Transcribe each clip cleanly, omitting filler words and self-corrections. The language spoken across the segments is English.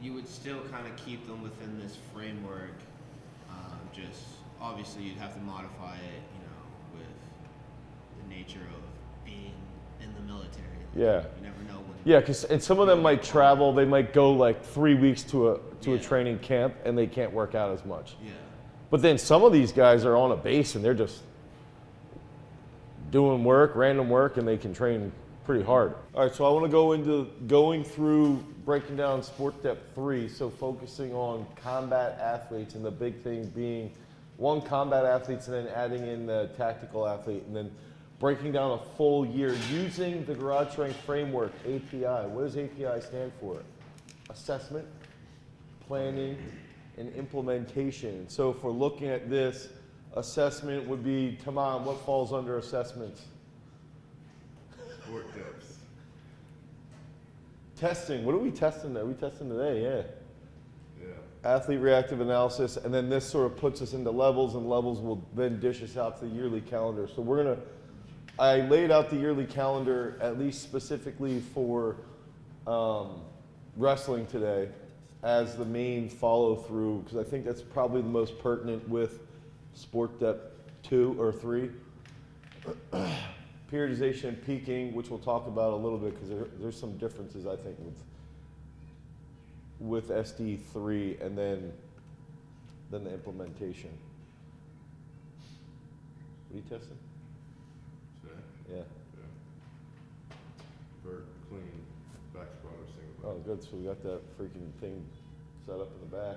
you would still kind of keep them within this framework. Just obviously you'd have to modify it, with the nature of being in the military. Yeah. You never know when. Yeah, and some of them might travel. They might go like 3 weeks to a training camp, and they can't work out as much. Yeah. But then some of these guys are on a base, and they're just doing work, random work, and they can train pretty hard. All right, so I want to go into going through breaking down sport depth 3, so focusing on combat athletes, and the big thing being one, combat athletes, and then adding in the tactical athlete, and then breaking down a full year using the Garage Strength Framework, API. What does API stand for? Assessment, planning, and implementation. So if we're looking at this, assessment would be, Taman, what falls under assessments? Sport depths. Testing. What are we testing? Are we testing today? Yeah. Yeah. Athlete reactive analysis, and then this sort of puts us into levels, and levels will then dish us out to the yearly calendar. So I laid out the yearly calendar at least specifically for wrestling today as the main follow through, because I think that's probably the most pertinent with sport depth 2 or 3. Periodization and peaking, which we'll talk about a little bit because there's some differences I think with SD3 and then the implementation. What are you testing? Today? Yeah. Yeah. Vert, clean, back squat or single Oh, leg. good. So we got that freaking thing set up in the back.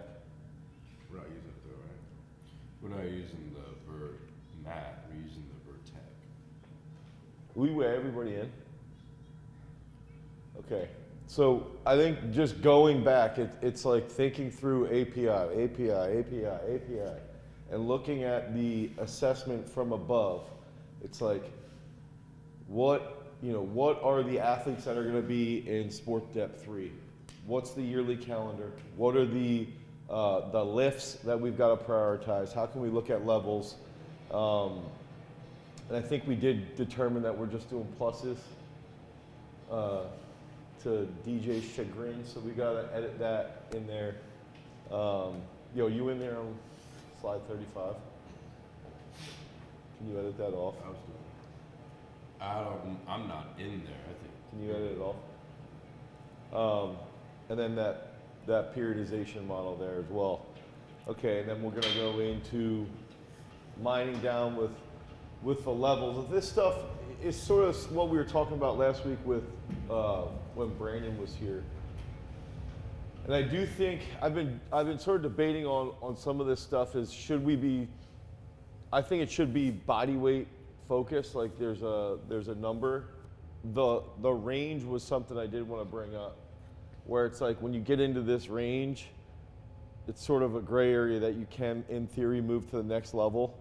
We're not using it though, right? We're not using the Vert mat, we're using the Vertec. We weigh everybody in. Okay. So I think just going back, it's like thinking through API, and looking at the assessment from above. It's like, what are the athletes that are going to be in sport depth 3? What's the yearly calendar? What are the lifts that we've got to prioritize? How can we look at levels? And I think we did determine that we're just doing pluses to DJ's chagrin, so we gotta edit that in there. You in there on slide 35? Can you edit that off? I was doing I'm not in there, I think. Can you edit it off? And then that periodization model there as well. Okay, and then we're gonna go into mining down with the levels. This stuff is sort of what we were talking about last week with when Brandon was here. And I do think I've been sort of debating on some of this stuff. I think it should be body weight focused. Like there's a number. The range was something I did want to bring up, where it's like when you get into this range, it's sort of a gray area that you can, in theory, move to the next level.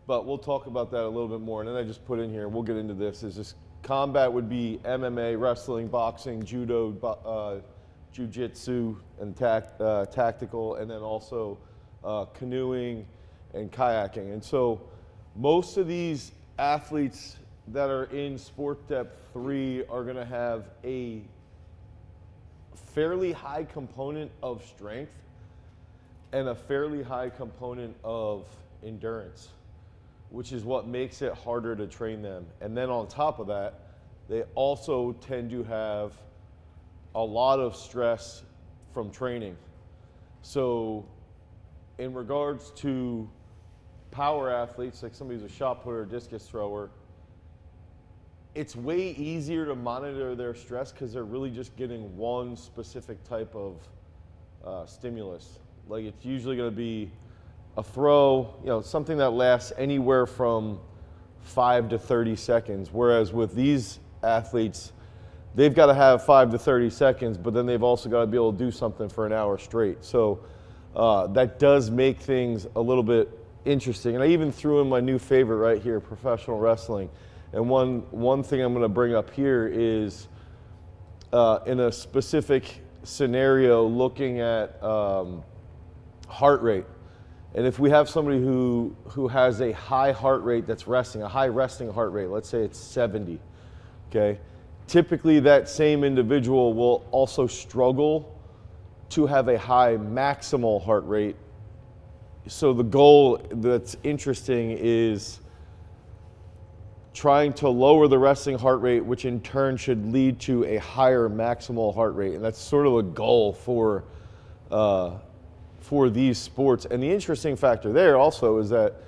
But we'll talk about that a little bit more. And then I just put in here, we'll get into this, is just combat would be MMA, wrestling, boxing, judo, jiu-jitsu, and tactical, and then also canoeing and kayaking. And so most of these athletes that are in sport depth 3 are going to have a fairly high component of strength and a fairly high component of endurance, which is what makes it harder to train them. And then on top of that, they also tend to have a lot of stress from training. So in regards to power athletes, like somebody who's a shot putter or discus thrower, it's way easier to monitor their stress because they're really just getting one specific type of stimulus. Like it's usually going to be a throw, something that lasts anywhere from 5 to 30 seconds. Whereas with these athletes, they've got to have 5 to 30 seconds, but then they've also got to be able to do something for an hour straight. So that does make things a little bit interesting. And I even threw in my new favorite right here, professional wrestling. And one thing I'm going to bring up here is in a specific scenario looking at heart rate. And if we have somebody who has a high heart rate that's resting, a high resting heart rate, let's say it's 70, okay? typically that same individual will also struggle to have a high maximal heart rate. So the goal that's interesting is trying to lower the resting heart rate, which in turn should lead to a higher maximal heart rate. And that's sort of a goal for these sports. And the interesting factor there also is that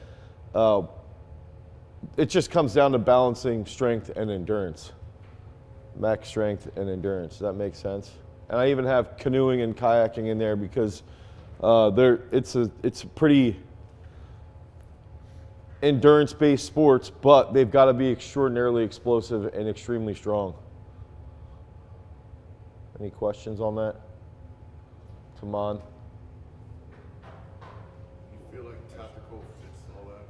it just comes down to balancing strength and endurance. Max strength and endurance. Does that make sense? And I even have canoeing and kayaking in there because it's a pretty endurance-based sports, but they've got to be extraordinarily explosive and extremely strong. Any questions on that? Taman? You feel like tactical fits all that?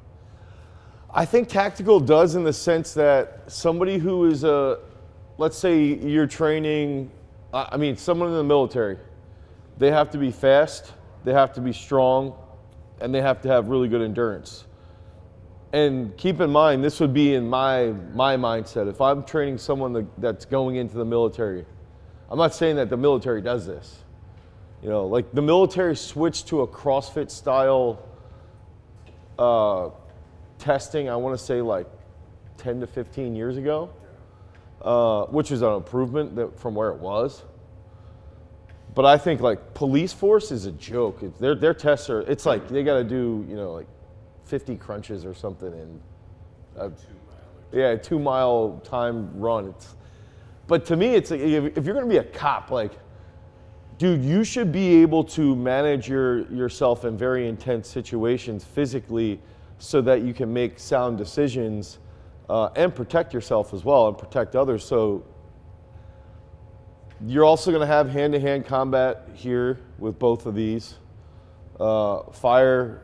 I think tactical does, in the sense that somebody who is let's say you're training, someone in the military, they have to be fast, they have to be strong, and they have to have really good endurance. And keep in mind, this would be in my mindset. If I'm training someone that's going into the military, I'm not saying that the military does this. You know, like the military switched to a CrossFit style testing, I want to say like 10 to 15 years ago, which is an improvement from where it was. But I think like police force is a joke. Their tests are, it's like they got to do, like 50 crunches or something in a 2-mile time run. But to me, it's like, if you're going to be a cop, like, dude, you should be able to manage yourself in very intense situations physically so that you can make sound decisions and protect yourself as well and protect others. So you're also going to have hand-to-hand combat here with both of these. Firefighter,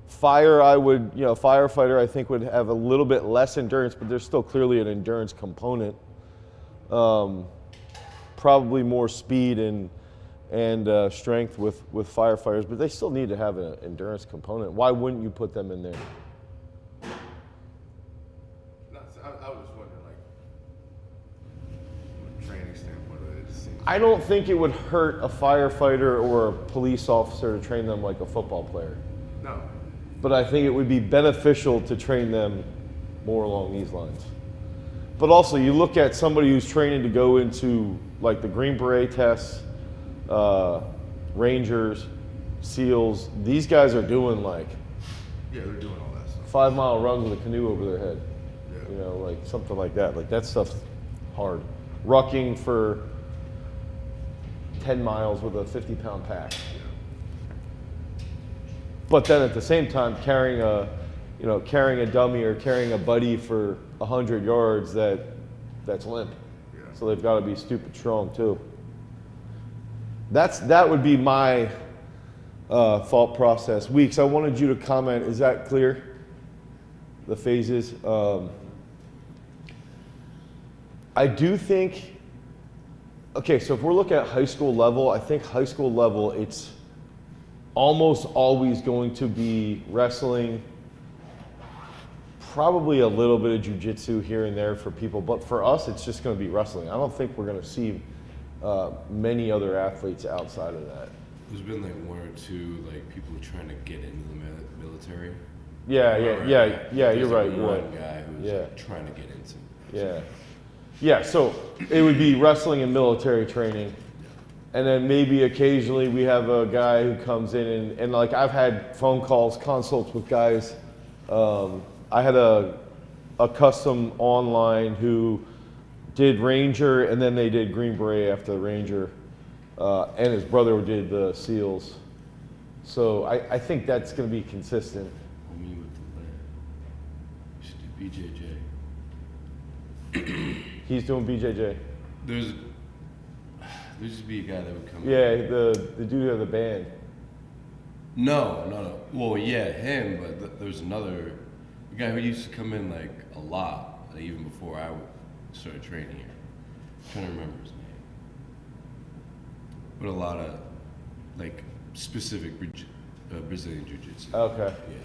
firefighter, I think, would have a little bit less endurance, but there's still clearly an endurance component. Probably more speed and strength with firefighters, but they still need to have an endurance component. Why wouldn't you put them in there? No, I was just wondering, like, from a training standpoint, it just seems. I don't think it would hurt a firefighter or a police officer to train them like a football player. No. But I think it would be beneficial to train them more along these lines. But also, you look at somebody who's training to go into like the Green Beret tests, Rangers, SEALs. These guys are doing like Yeah, they're doing all that stuff. 5-mile runs with a canoe over their head. Yeah. Like something like that. Like that stuff's hard. Rucking for 10 miles with a 50-pound pack. But then at the same time, carrying a dummy or carrying a buddy for 100 yards that's limp. Yeah. So they've got to be stupid strong too. That would be my thought process. Weeks, I wanted you to comment. Is that clear? The phases. I do think. Okay, so if we're looking at high school level, I think high school level, it's almost always going to be wrestling, probably a little bit of jiu-jitsu here and there for people, but for us, it's just going to be wrestling. I don't think we're going to see many other athletes outside of that. There's been like one or two like people trying to get into the military. Yeah, you're right. One guy who's like, trying to get into. Yeah, so it would be wrestling and military training. And then maybe occasionally we have a guy who comes in and like I've had phone calls, consults with guys. I had a custom online who did Ranger and then they did Green Beret after the Ranger. And his brother did the SEALs. So I think that's going to be consistent. Me with the should do BJJ. He's doing BJJ. There used to be a guy that would come. Yeah, the dude of the band. No. Well, yeah, him, but there's another guy who used to come in like a lot, like, even before I started training here. I'm trying to remember his name. But a lot of like specific Brazilian Jiu-Jitsu. Okay. Yeah.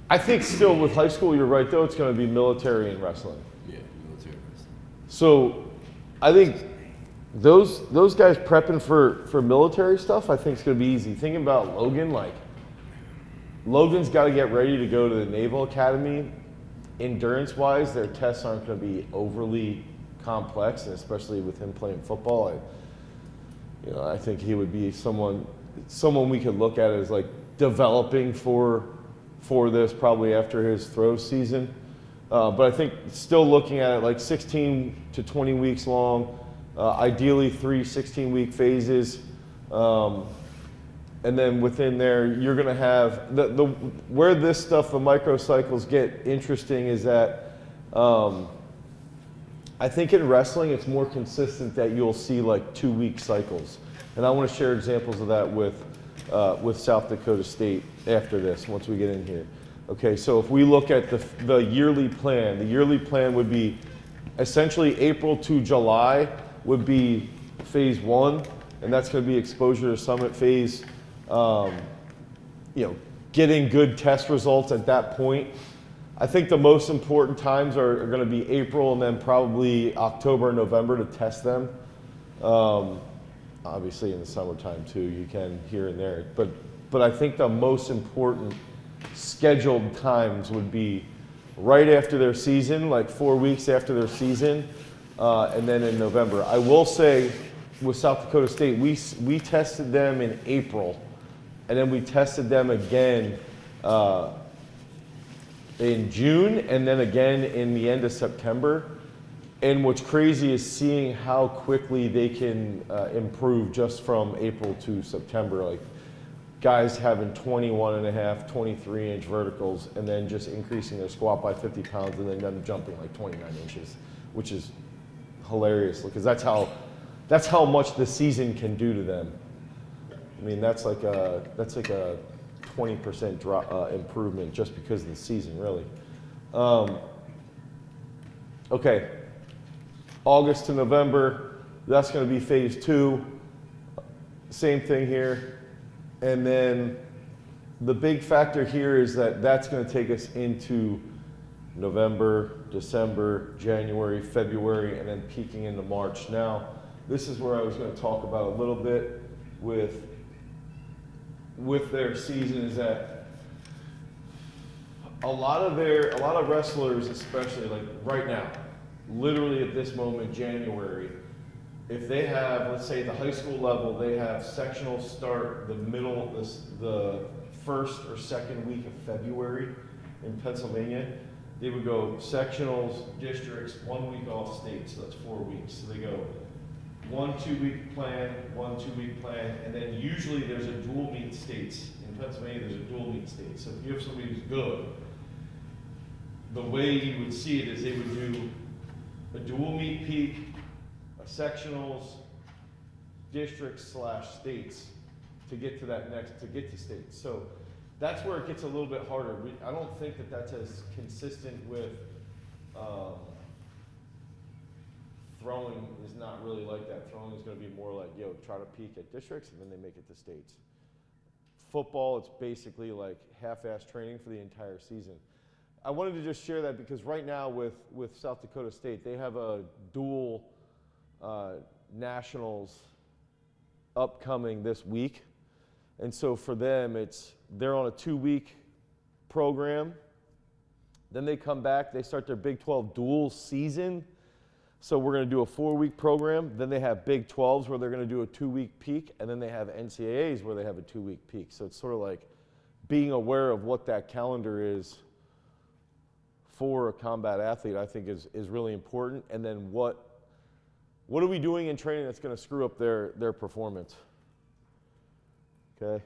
I think still with high school, you're right though, it's going to be military and wrestling. Yeah, military. So I think those guys prepping for military stuff, I think is going to be easy. Thinking about Logan, like Logan's got to get ready to go to the Naval Academy. Endurance-wise, their tests aren't going to be overly complex, and especially with him playing football, I think he would be someone we could look at as like developing for this probably after his throw season. But I think still looking at it like 16 to 20 weeks long, ideally 3 16-week phases. And then within there, you're going to have where this stuff, the microcycles get interesting is that I think in wrestling, it's more consistent that you'll see like 2-week cycles. And I want to share examples of that with South Dakota State after this, once we get in here. Okay, so if we look at the yearly plan would be essentially April to July would be phase 1, and that's going to be exposure to summit phase. Getting good test results at that point. I think the most important times are going to be April and then probably October and November to test them. Obviously in the summertime too, you can here and there. But I think the most important scheduled times would be right after their season, like 4 weeks after their season, and then in November. I will say with South Dakota State, we tested them in April, and then we tested them again in June, and then again in the end of September. And what's crazy is seeing how quickly they can improve just from April to September. Like guys having 21.5, 23-inch verticals, and then just increasing their squat by 50 pounds, and then them jumping like 29 inches, which is hilarious because that's how much the season can do to them. I mean, that's like a 20% drop improvement just because of the season, really. Okay, August to November, that's going to be phase 2. Same thing here. And then the big factor here is that that's going to take us into November, December, January, February, and then peaking into March. Now, this is where I was going to talk about a little bit with their season is that a lot of wrestlers, especially like right now, literally at this moment, January, if they have, let's say the high school level, they have sectionals start the first or second week of February in Pennsylvania. They would go sectionals, districts, 1 week off state, so that's 4 weeks. So they go 1 2-week plan, 1 2-week plan, and then usually there's a dual meet states. In Pennsylvania, there's a dual meet state. So if you have somebody who's good, the way you would see it is they would do a dual meet peak, a sectionals, districts/states to get to states. So that's where it gets a little bit harder. I don't think that that's as consistent with throwing is not really like that. Throwing is going to be more like, try to peak at districts and then they make it to states. Football, it's basically like half-ass training for the entire season. I wanted to just share that because right now with South Dakota State, they have a dual nationals upcoming this week. And so for them, they're on a 2-week program. Then they come back, they start their Big 12 dual season. So we're going to do a 4-week program. Then they have Big 12s where they're going to do a 2-week peak. And then they have NCAAs where they have a 2-week peak. So it's sort of like being aware of what that calendar is for a combat athlete, I think is really important. And then what are we doing in training that's going to screw up their performance? Okay.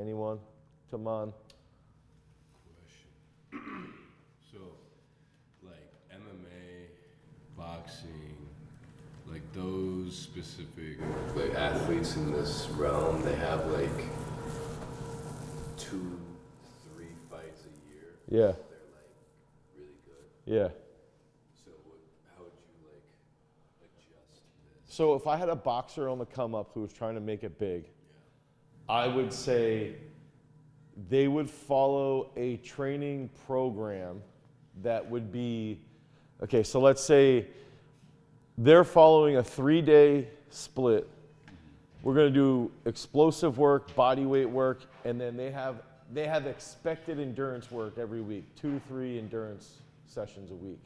Anyone? Taman? Question. So, like MMA, boxing, like those specific like athletes in this realm, they have like 2-3 fights a year. Yeah. They're like really good. Yeah. So how would you like adjust this? So if I had a boxer on the come up who was trying to make it big, I would say they would follow a training program that would be, okay, so let's say they're following a 3-day split. We're going to do explosive work, body weight work, and then they have expected endurance work every week, 2 to 3 endurance sessions a week.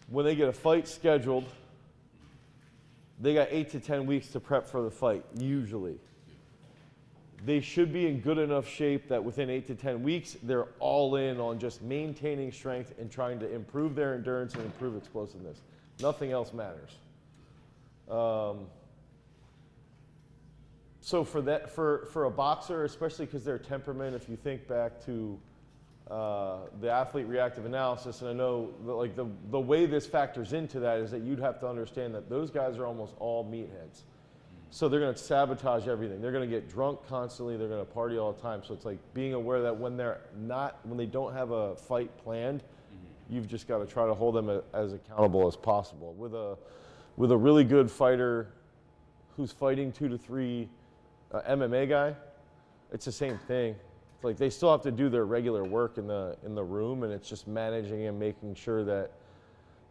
When they get a fight scheduled, they got 8 to 10 weeks to prep for the fight, usually. They should be in good enough shape that within 8 to 10 weeks, they're all in on just maintaining strength and trying to improve their endurance and improve explosiveness. Nothing else matters. So for a boxer, especially because their temperament, if you think back to the athlete reactive analysis, and I know that, like the way this factors into that is that you'd have to understand that those guys are almost all meatheads. So they're going to sabotage everything. They're going to get drunk constantly. They're going to party all the time. So it's like being aware that when they don't have a fight planned, you've just got to try to hold them as accountable as possible. With a really good fighter who's fighting 2 to 3 MMA guy, it's the same thing. It's like they still have to do their regular work in the room, and it's just managing and making sure that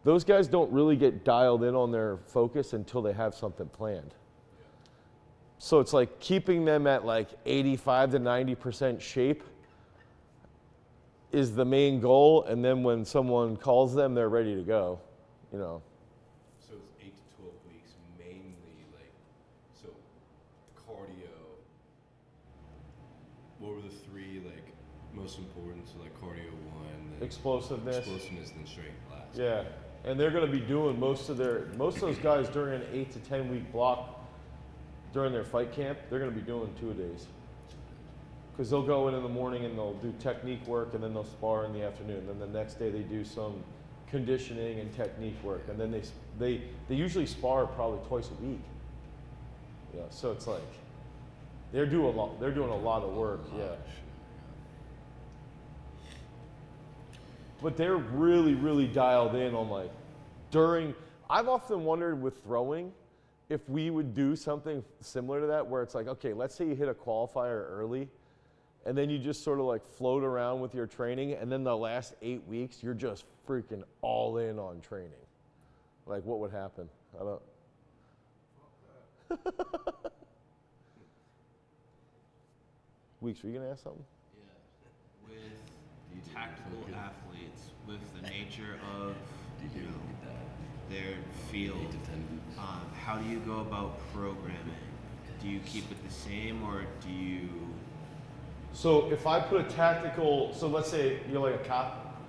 those guys don't really get dialed in on their focus until they have something planned. So it's like keeping them at like 85 to 90% shape is the main goal, and then when someone calls them, they're ready to go, you know. So it's 8 to 12 weeks, mainly like, so cardio. What were the 3 like most important? So like cardio 1, then Explosiveness, then strength last. yeah, and they're going to be doing most of those guys during an 8 to 10 week block during their fight camp. They're going to be doing 2-a-days. Because they'll go in the morning and they'll do technique work, and then they'll spar in the afternoon. Then the next day they do some conditioning and technique work, and then they usually spar probably twice a week. Yeah, so it's like they're doing a lot of work. Yeah. But they're really, really dialed in on like during. I've often wondered with throwing if we would do something similar to that, where it's like, okay, let's say you hit a qualifier early, and then you just sort of like float around with your training, and then the last 8 weeks, you're just freaking all in on training. Like, what would happen? I don't. Weeks, were you gonna ask something? Yeah. With tactical athletes, with the nature of their field, 8 to 10 weeks. how do you go about programming? Do you keep it the same, or do you? So if I put a tactical, so let's say you're like a cop.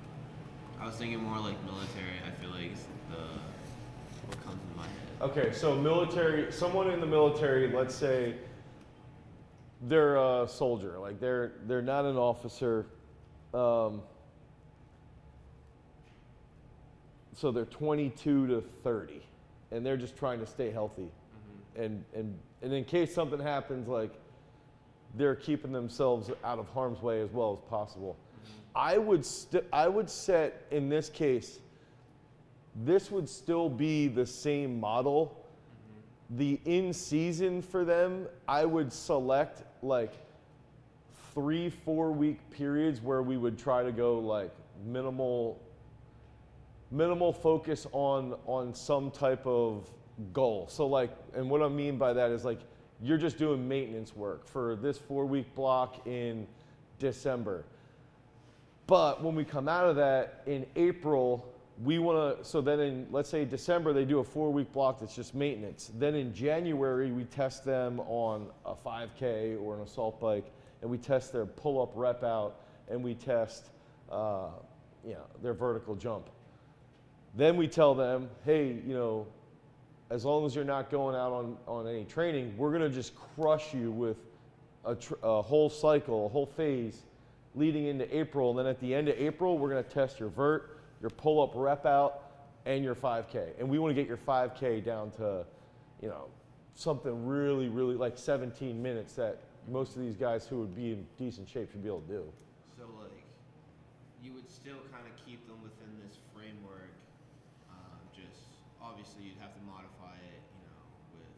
I was thinking more like military. I feel like it's what comes in my head. Okay, so military, someone in the military, let's say they're a soldier, like they're not an officer. So they're 22 to 30, and they're just trying to stay healthy. And in case something happens, like they're keeping themselves out of harm's way as well as possible. I would set, in this case, this would still be the same model. The in-season for them, I would select like 3-4 week periods where we would try to go like minimal focus on some type of goal. So like, and what I mean by that is like, you're just doing maintenance work for this 4-week block in December. But when we come out of that in April, we want to, so then in, let's say December, they do a 4-week block that's just maintenance. Then in January, we test them on a 5K or an assault bike, and we test their pull-up rep out, and we test their vertical jump. Then we tell them, hey, as long as you're not going out on any training, we're going to just crush you with a whole cycle, a whole phase leading into April. And then at the end of April, we're going to test your vert, your pull-up rep out, and your 5K. And we want to get your 5K down to, something really, really like 17 minutes that most of these guys who would be in decent shape should be able to do. So like, you would still kind of keep them within this framework. Just obviously you'd have to modify it, with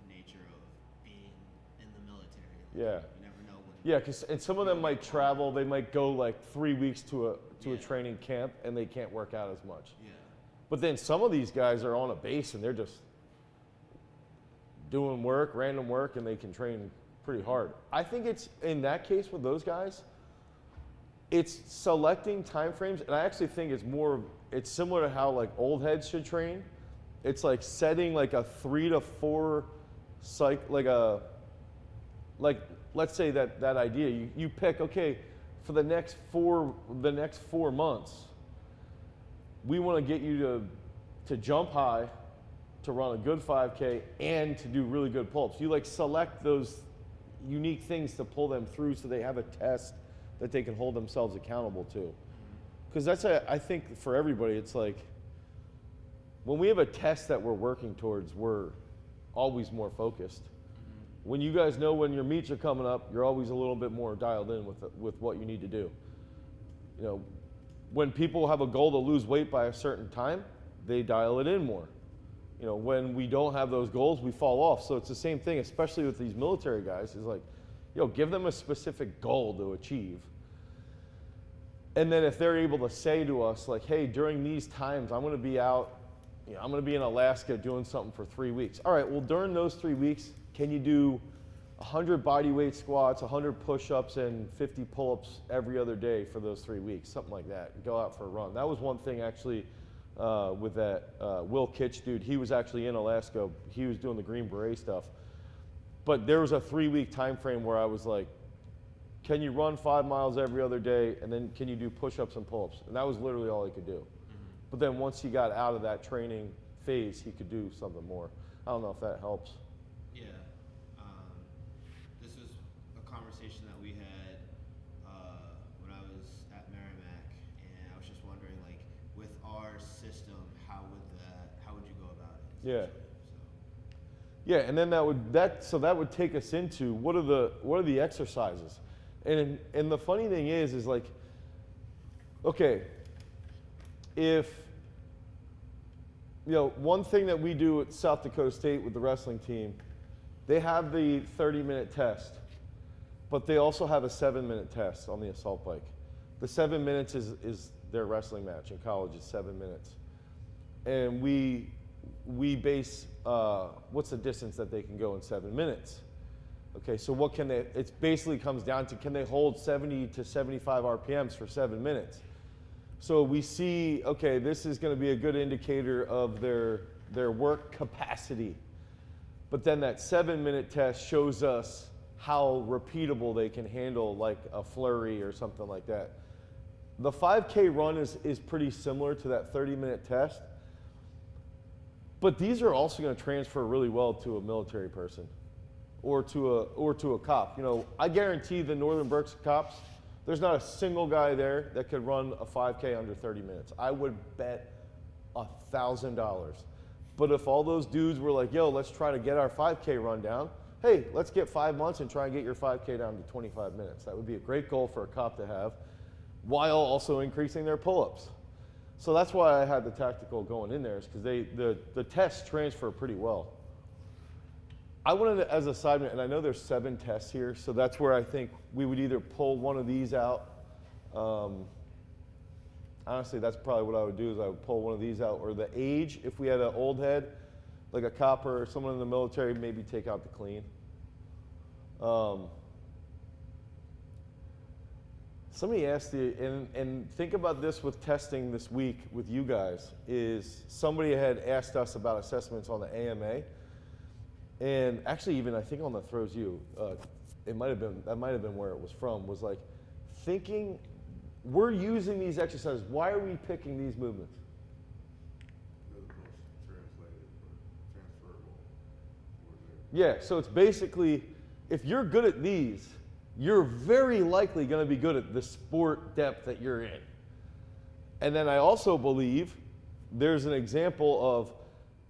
the nature of being in the military. Like, Yeah. you never know when. Yeah, and some of them might travel. They might go like 3 weeks to a Yeah. training camp, and they can't work out as much. Yeah. But then some of these guys are on a base and they're just doing work, random work, and they can train pretty hard. I think it's, in that case with those guys, it's selecting time frames, and I actually think it's similar to how like old heads should train. It's like setting like a 3 to 4 let's say that idea. You pick, okay, for the next 4 months, we want to get you to jump high, to run a good 5K, and to do really good pull-ups. You like select those unique things to pull them through so they have a test that they can hold themselves accountable to. Because I think for everybody, it's like, when we have a test that we're working towards, we're always more focused. When you guys know when your meets are coming up, you're always a little bit more dialed in with what you need to do. You know, when people have a goal to lose weight by a certain time, they dial it in more. You know, when we don't have those goals, we fall off. So it's the same thing, especially with these military guys, is like, give them a specific goal to achieve. And then if they're able to say to us, like, hey, during these times, I'm going to be out, I'm going to be in Alaska doing something for 3 weeks. All right, well, during those 3 weeks, can you do 100 body weight squats, 100 push-ups, and 50 pull-ups every other day for those 3 weeks, something like that. Go out for a run. That was one thing, actually, with that Will Kitch dude. He was actually in Alaska. He was doing the Green Beret stuff. But there was a 3-week time frame where I was like, can you run 5 miles every other day, and then can you do push-ups and pull-ups? And that was literally all he could do. But then once he got out of that training phase, he could do something more. I don't know if that helps. Yeah. This was a conversation that we had when I was at Merrimack, and I was just wondering, like, with our system, how would you go about it? Yeah. So. Yeah, and then that would take us into what are the exercises, and the funny thing is like, okay, if one thing that we do at South Dakota State with the wrestling team, they have the 30-minute test, but they also have a 7-minute test on the assault bike. The 7 minutes is their wrestling match in college. It's 7 minutes, and we base what's the distance that they can go in 7 minutes. Okay, so what can they? It basically comes down to, can they hold 70 to 75 RPMs for 7 minutes? So we see, okay, this is going to be a good indicator of their work capacity. But then that 7-minute test shows us how repeatable they can handle, like a flurry or something like that. The 5K run is pretty similar to that 30-minute test. But these are also going to transfer really well to a military person or to a cop. I guarantee the Northern Berks cops, there's not a single guy there that could run a 5K under 30 minutes. I would bet $1,000. But if all those dudes were like, yo, let's try to get our 5K run down, hey, let's get 5 months and try and get your 5K down to 25 minutes. That would be a great goal for a cop to have, while also increasing their pull-ups. So that's why I had the tactical going in there, is because the tests transfer pretty well. I wanted to, as a side note, and I know there's 7 tests here, so that's where I think we would either pull one of these out. Honestly, that's probably what I would do, is I would pull one of these out, or the age, if we had an old head, like a copper or someone in the military, maybe take out the clean. Somebody asked you, and think about this with testing this week with you guys, is somebody had asked us about assessments on the AMA, and actually even I think on the Throws You, that might have been where it was from, was like thinking, we're using these exercises, why are we picking these movements? They're the most translated or transferable. Yeah, so it's basically, if you're good at these, you're very likely going to be good at the sport depth that you're in. And then I also believe there's an example of,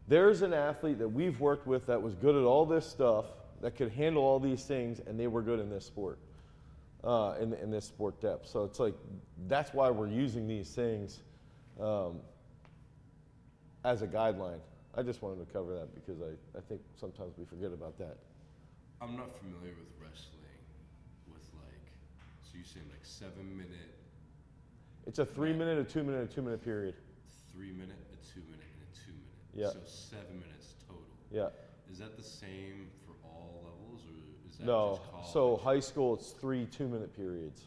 there's an athlete that we've worked with that was good at all this stuff, that could handle all these things, and they were good in this sport, in this sport depth. So it's like, that's why we're using these things as a guideline. I just wanted to cover that because I think sometimes we forget about that. I'm not familiar with wrestling. So you're saying like 7 minute? It's a 3 minute, a 2 minute, a 2 minute period. 3 minute? It's 2-minute, and a 2-minute. Yeah. So 7 minutes total. Yeah. Is that the same for all levels, or is that No. just college? So high school, it's 3 2-minute periods.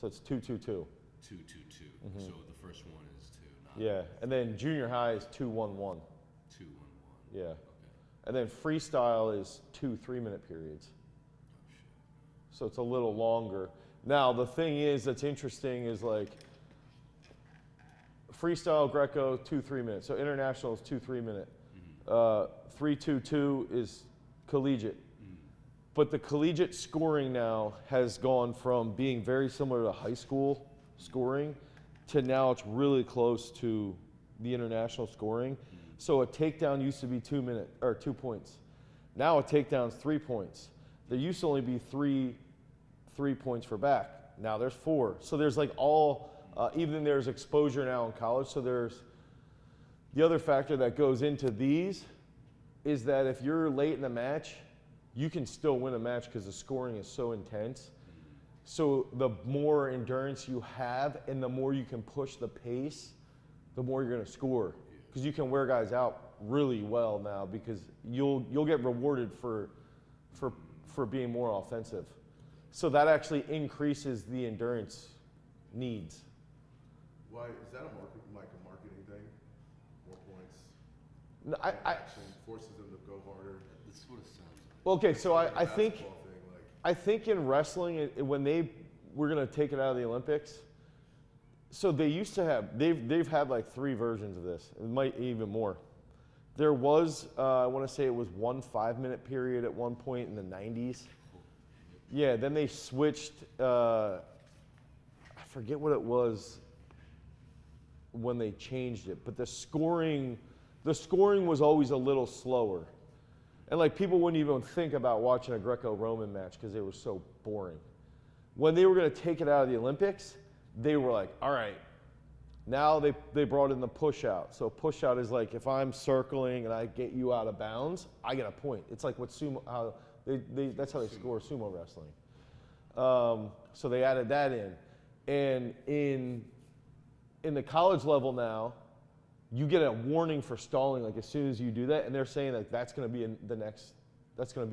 So it's 2 2 2. 2 2 2. So the first one is 2, not Yeah. And then junior high is 2 1 1. 2 1 1. Yeah. Okay. And then freestyle is 2 3-minute periods. Oh shit. So it's a little longer. Now, the thing is that's interesting is like freestyle, Greco, 2 3 minutes. So international is 2 3-minute. 3 2 2 is collegiate. But the collegiate scoring now has gone from being very similar to high school scoring to now it's really close to the international scoring. So a takedown used to be 2 minutes or 2 points. Now a takedown's 3 points. There used to only be three points for back. Now there's 4. So there's like even there's exposure now in college. So there's the other factor that goes into these is that if you're late in the match, you can still win a match because the scoring is so intense. So the more endurance you have and the more you can push the pace, the more you're going to score. Because you can wear guys out really well now because you'll get rewarded for being more offensive. So that actually increases the endurance needs. Why is that a marketing thing? More points. No, Action forces them to go harder. That's what it sounds like. Okay, so I think Basketball thing, like, I think in wrestling, when they were going to take it out of the Olympics, so they used to have, they've had like 3 versions of this. It might even more. There was, I want to say it was 1 5-minute period at one point in the 90s. Yeah, then they switched, I forget what it was when they changed it, but the scoring was always a little slower. And like people wouldn't even think about watching a Greco-Roman match because they were so boring. When they were going to take it out of the Olympics, they were like, all right, now they brought in the push out. So push out is like if I'm circling and I get you out of bounds, I get a point. It's like what sumo, that's how they score sumo wrestling. So they added that in. And in the college level now, you get a warning for stalling like as soon as you do that, and they're saying like that's going to be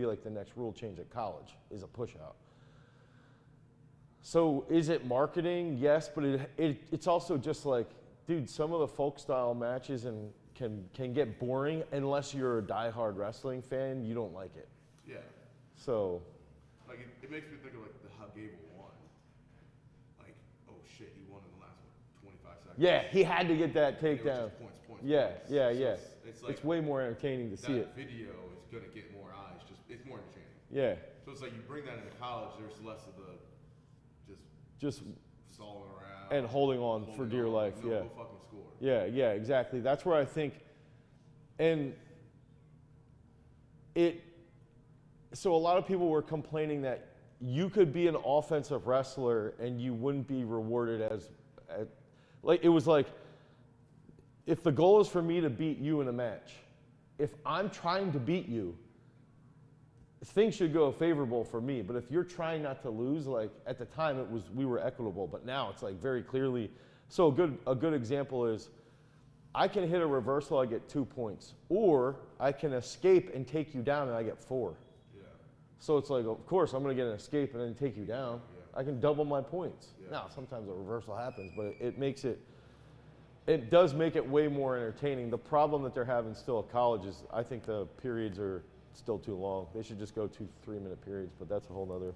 like the next rule change at college is a push out. So is it marketing? Yes, but it's also just like, dude, some of the folk style matches can get boring unless you're a diehard wrestling fan. You don't like it. yeah. So Like it makes me think of like how Gable won. Like, oh shit, he won in the last 25 seconds. yeah, he had to get that It was takedown. just points. Yeah, points. yeah, So yeah. It's like It's way more entertaining to see it. that video is gonna get more eyes. Just it's more entertaining. Yeah, So it's like you bring that into college. There's less of the just stalling around and holding on for dear life. No, Yeah. go fucking score. Yeah, yeah, exactly. That's where I think, and so a lot of people were complaining that you could be an offensive wrestler and you wouldn't be rewarded like, it was like, if the goal is for me to beat you in a match, if I'm trying to beat you, things should go favorable for me. But if you're trying not to lose, like at the time we were equitable, but now it's like very clearly. So a good example is I can hit a reversal, I get 2 points, or I can escape and take you down and I get 4. Yeah. So it's like, of course, I'm going to get an escape and then take you down. Yeah. I can double my points. Yeah. Now, sometimes a reversal happens, but it does make it way more entertaining. The problem that they're having still at college is I think the periods are still too long. They should just go 2 3-minute periods, but that's a whole nother.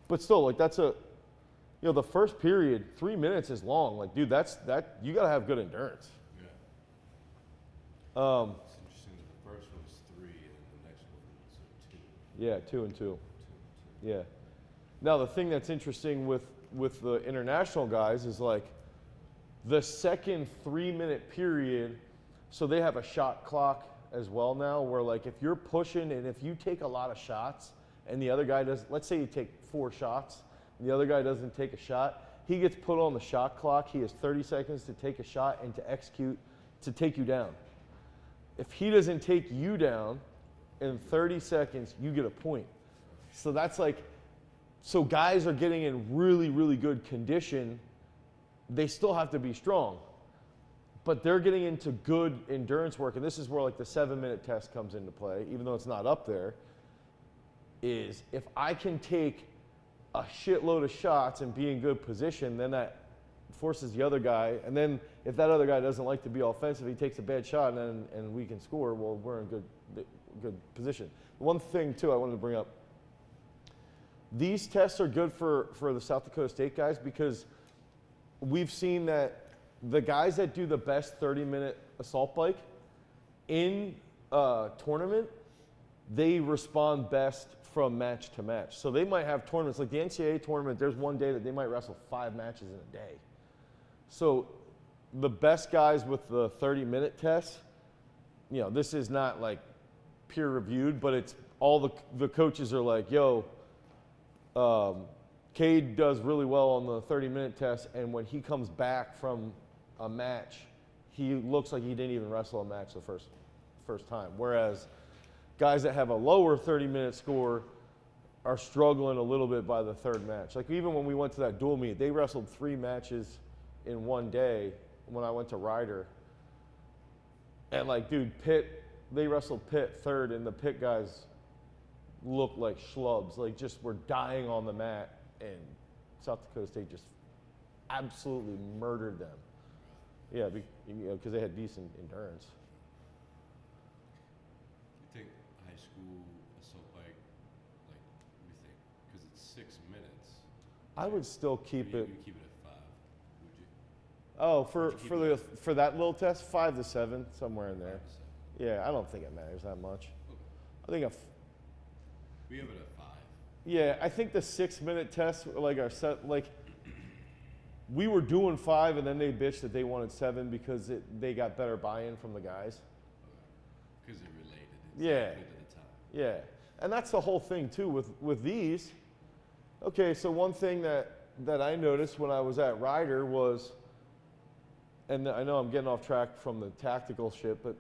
But still, like the first period, 3 minutes is long. Like, dude, you got to have good endurance. Yeah. Um, It's interesting that the first one was 3 and then the next one was 2. yeah, 2 and 2. 2 and 2. Yeah. Now the thing that's interesting with the international guys is like the second 3-minute period, so they have a shot clock as well now where like if you're pushing and if you take a lot of shots and the other guy does, let's say you take 4 shots and the other guy doesn't take a shot, he gets put on the shot clock. He has 30 seconds to take a shot and to execute to take you down. If he doesn't take you down in 30 seconds, you get a point. So that's like, so guys are getting in really, really good condition. They still have to be strong, but they're getting into good endurance work, and this is where like the 7-minute test comes into play, even though it's not up there, is if I can take a shitload of shots and be in good position, then that forces the other guy, and then if that other guy doesn't like to be offensive, he takes a bad shot and we can score, well, we're in good position. One thing too I wanted to bring up, these tests are good for the South Dakota State guys because we've seen that the guys that do the best 30-minute assault bike in a tournament, they respond best from match to match. So they might have tournaments, like the NCAA tournament, there's one day that they might wrestle 5 matches in a day. So the best guys with the 30-minute test, you know, this is not like peer reviewed, but it's all the coaches are like, yo, Cade does really well on the 30-minute test, and when he comes back from a match, he looks like he didn't even wrestle a match the first time. Whereas guys that have a lower 30-minute score are struggling a little bit by the third match. Like even when we went to that dual meet, they wrestled 3 matches in one day when I went to Ryder. And like, dude, they wrestled Pitt third, and the Pitt guys looked like schlubs, like just were dying on the mat, and South Dakota State just absolutely murdered them. Yeah, because they had decent endurance. You think high school assault bike, like, what do you think? Because it's 6 minutes. I would still keep it. You keep it at 5, would you? Oh, for that little test, 5 to 7, somewhere in there. 5 to 7. Yeah, I don't think it matters that much. Okay. I think We have it at 5. yeah, I think the 6-minute test, like our set, like we were doing 5, and then they bitched that they wanted 7 because they got better buy-in from the guys. Because it related. Yeah. Exactly to the time. Yeah, and that's the whole thing too with these. Okay, so one thing that I noticed when I was at Ryder was, and I know I'm getting off track from the tactical shit, but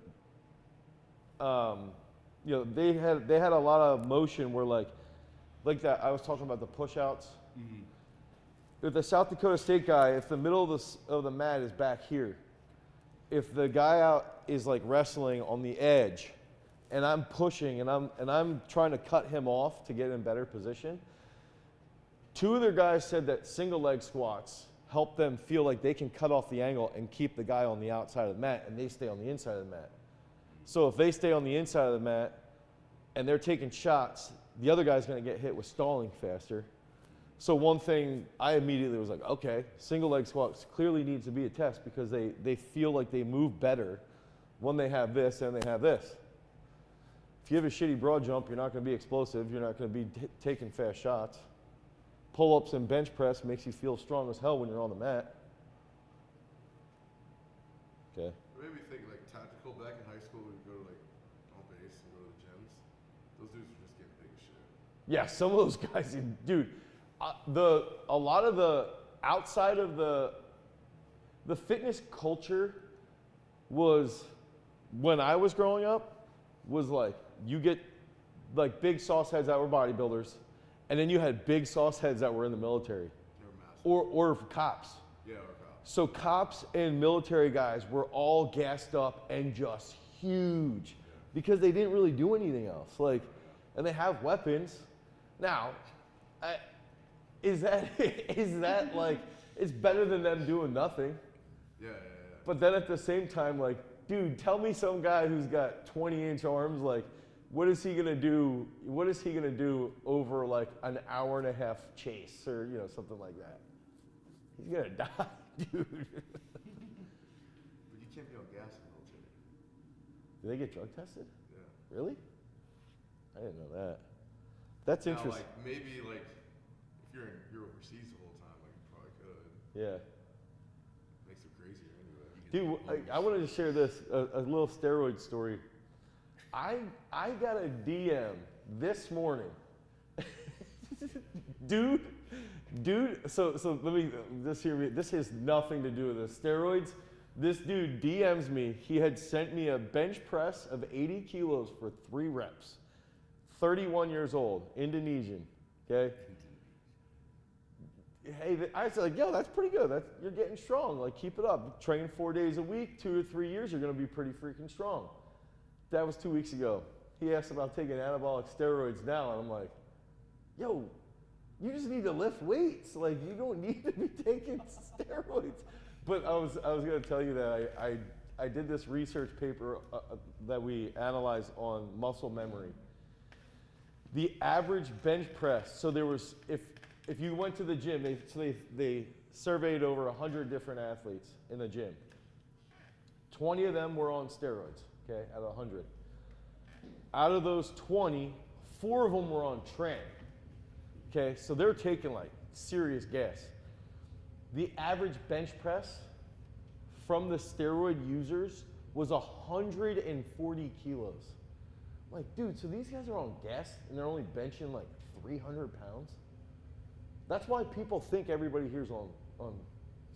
you know, they had a lot of motion where like that I was talking about the push outs. Mm-hmm. With the South Dakota State guy, if the middle of the mat is back here, if the guy out is like wrestling on the edge, and I'm pushing and I'm trying to cut him off to get in better position, 2 of their guys said that single leg squats help them feel like they can cut off the angle and keep the guy on the outside of the mat, and they stay on the inside of the mat. So if they stay on the inside of the mat and they're taking shots, the other guy's going to get hit with stalling faster. So one thing I immediately was like, okay, single leg squats clearly needs to be a test because they feel like they move better when they have this and they have this. If you have a shitty broad jump, you're not going to be explosive. You're not going to be taking fast shots. Pull-ups and bench press makes you feel strong as hell when you're on the mat. Okay. It made me think like tactical back in high school. We'd go to like on base and go to the gyms. Those dudes were just getting big as shit. Yeah, some of those guys, dude. A lot of the outside of the fitness culture was, when I was growing up, was like you get like big sauce heads that were bodybuilders, and then you had big sauce heads that were in the military, They were massive. or cops. Yeah, or cops. So cops and military guys were all gassed up and just huge because they didn't really do anything else. Like, and they have weapons. Now, is that like, it's better than them doing nothing. Yeah. But then at the same time, like, dude, tell me some guy who's got 20-inch arms, like, what is he gonna do? What is he gonna do over like an hour-and-a-half chase or something like that? He's gonna die, dude. But you can't be on gas in the military. Do they get drug tested? Yeah. Really? I didn't know that. That's Now, interesting. like maybe like if you're overseas the whole time, like you probably could. Yeah. Makes it crazier anyway. Dude, I wanted to share this, a little steroid story. I got a DM this morning. dude, so let me just hear me. This has nothing to do with this. Steroids. This dude DMs me. He had sent me a bench press of 80 kilos for 3 reps. 31 years old, Indonesian. Okay. hey, I was like, yo, that's pretty good. You're getting strong. Like, keep it up. Train 4 days a week, 2 or 3 years, you're going to be pretty freaking strong. That was 2 weeks ago. He asked about taking anabolic steroids now, and I'm like, yo, you just need to lift weights. Like, you don't need to be taking steroids. But I was going to tell you that I did this research paper that we analyzed on muscle memory. The average bench press, so there was, if you went to the gym, they surveyed over 100 different athletes in the gym. 20 of them were on steroids, okay, out of 100. Out of those 20, 4 of them were on tren. Okay, so they're taking like serious gas. The average bench press from the steroid users was 140 kilos. I'm like, dude, so these guys are on gas and they're only benching like 300 pounds? That's why people think everybody here's on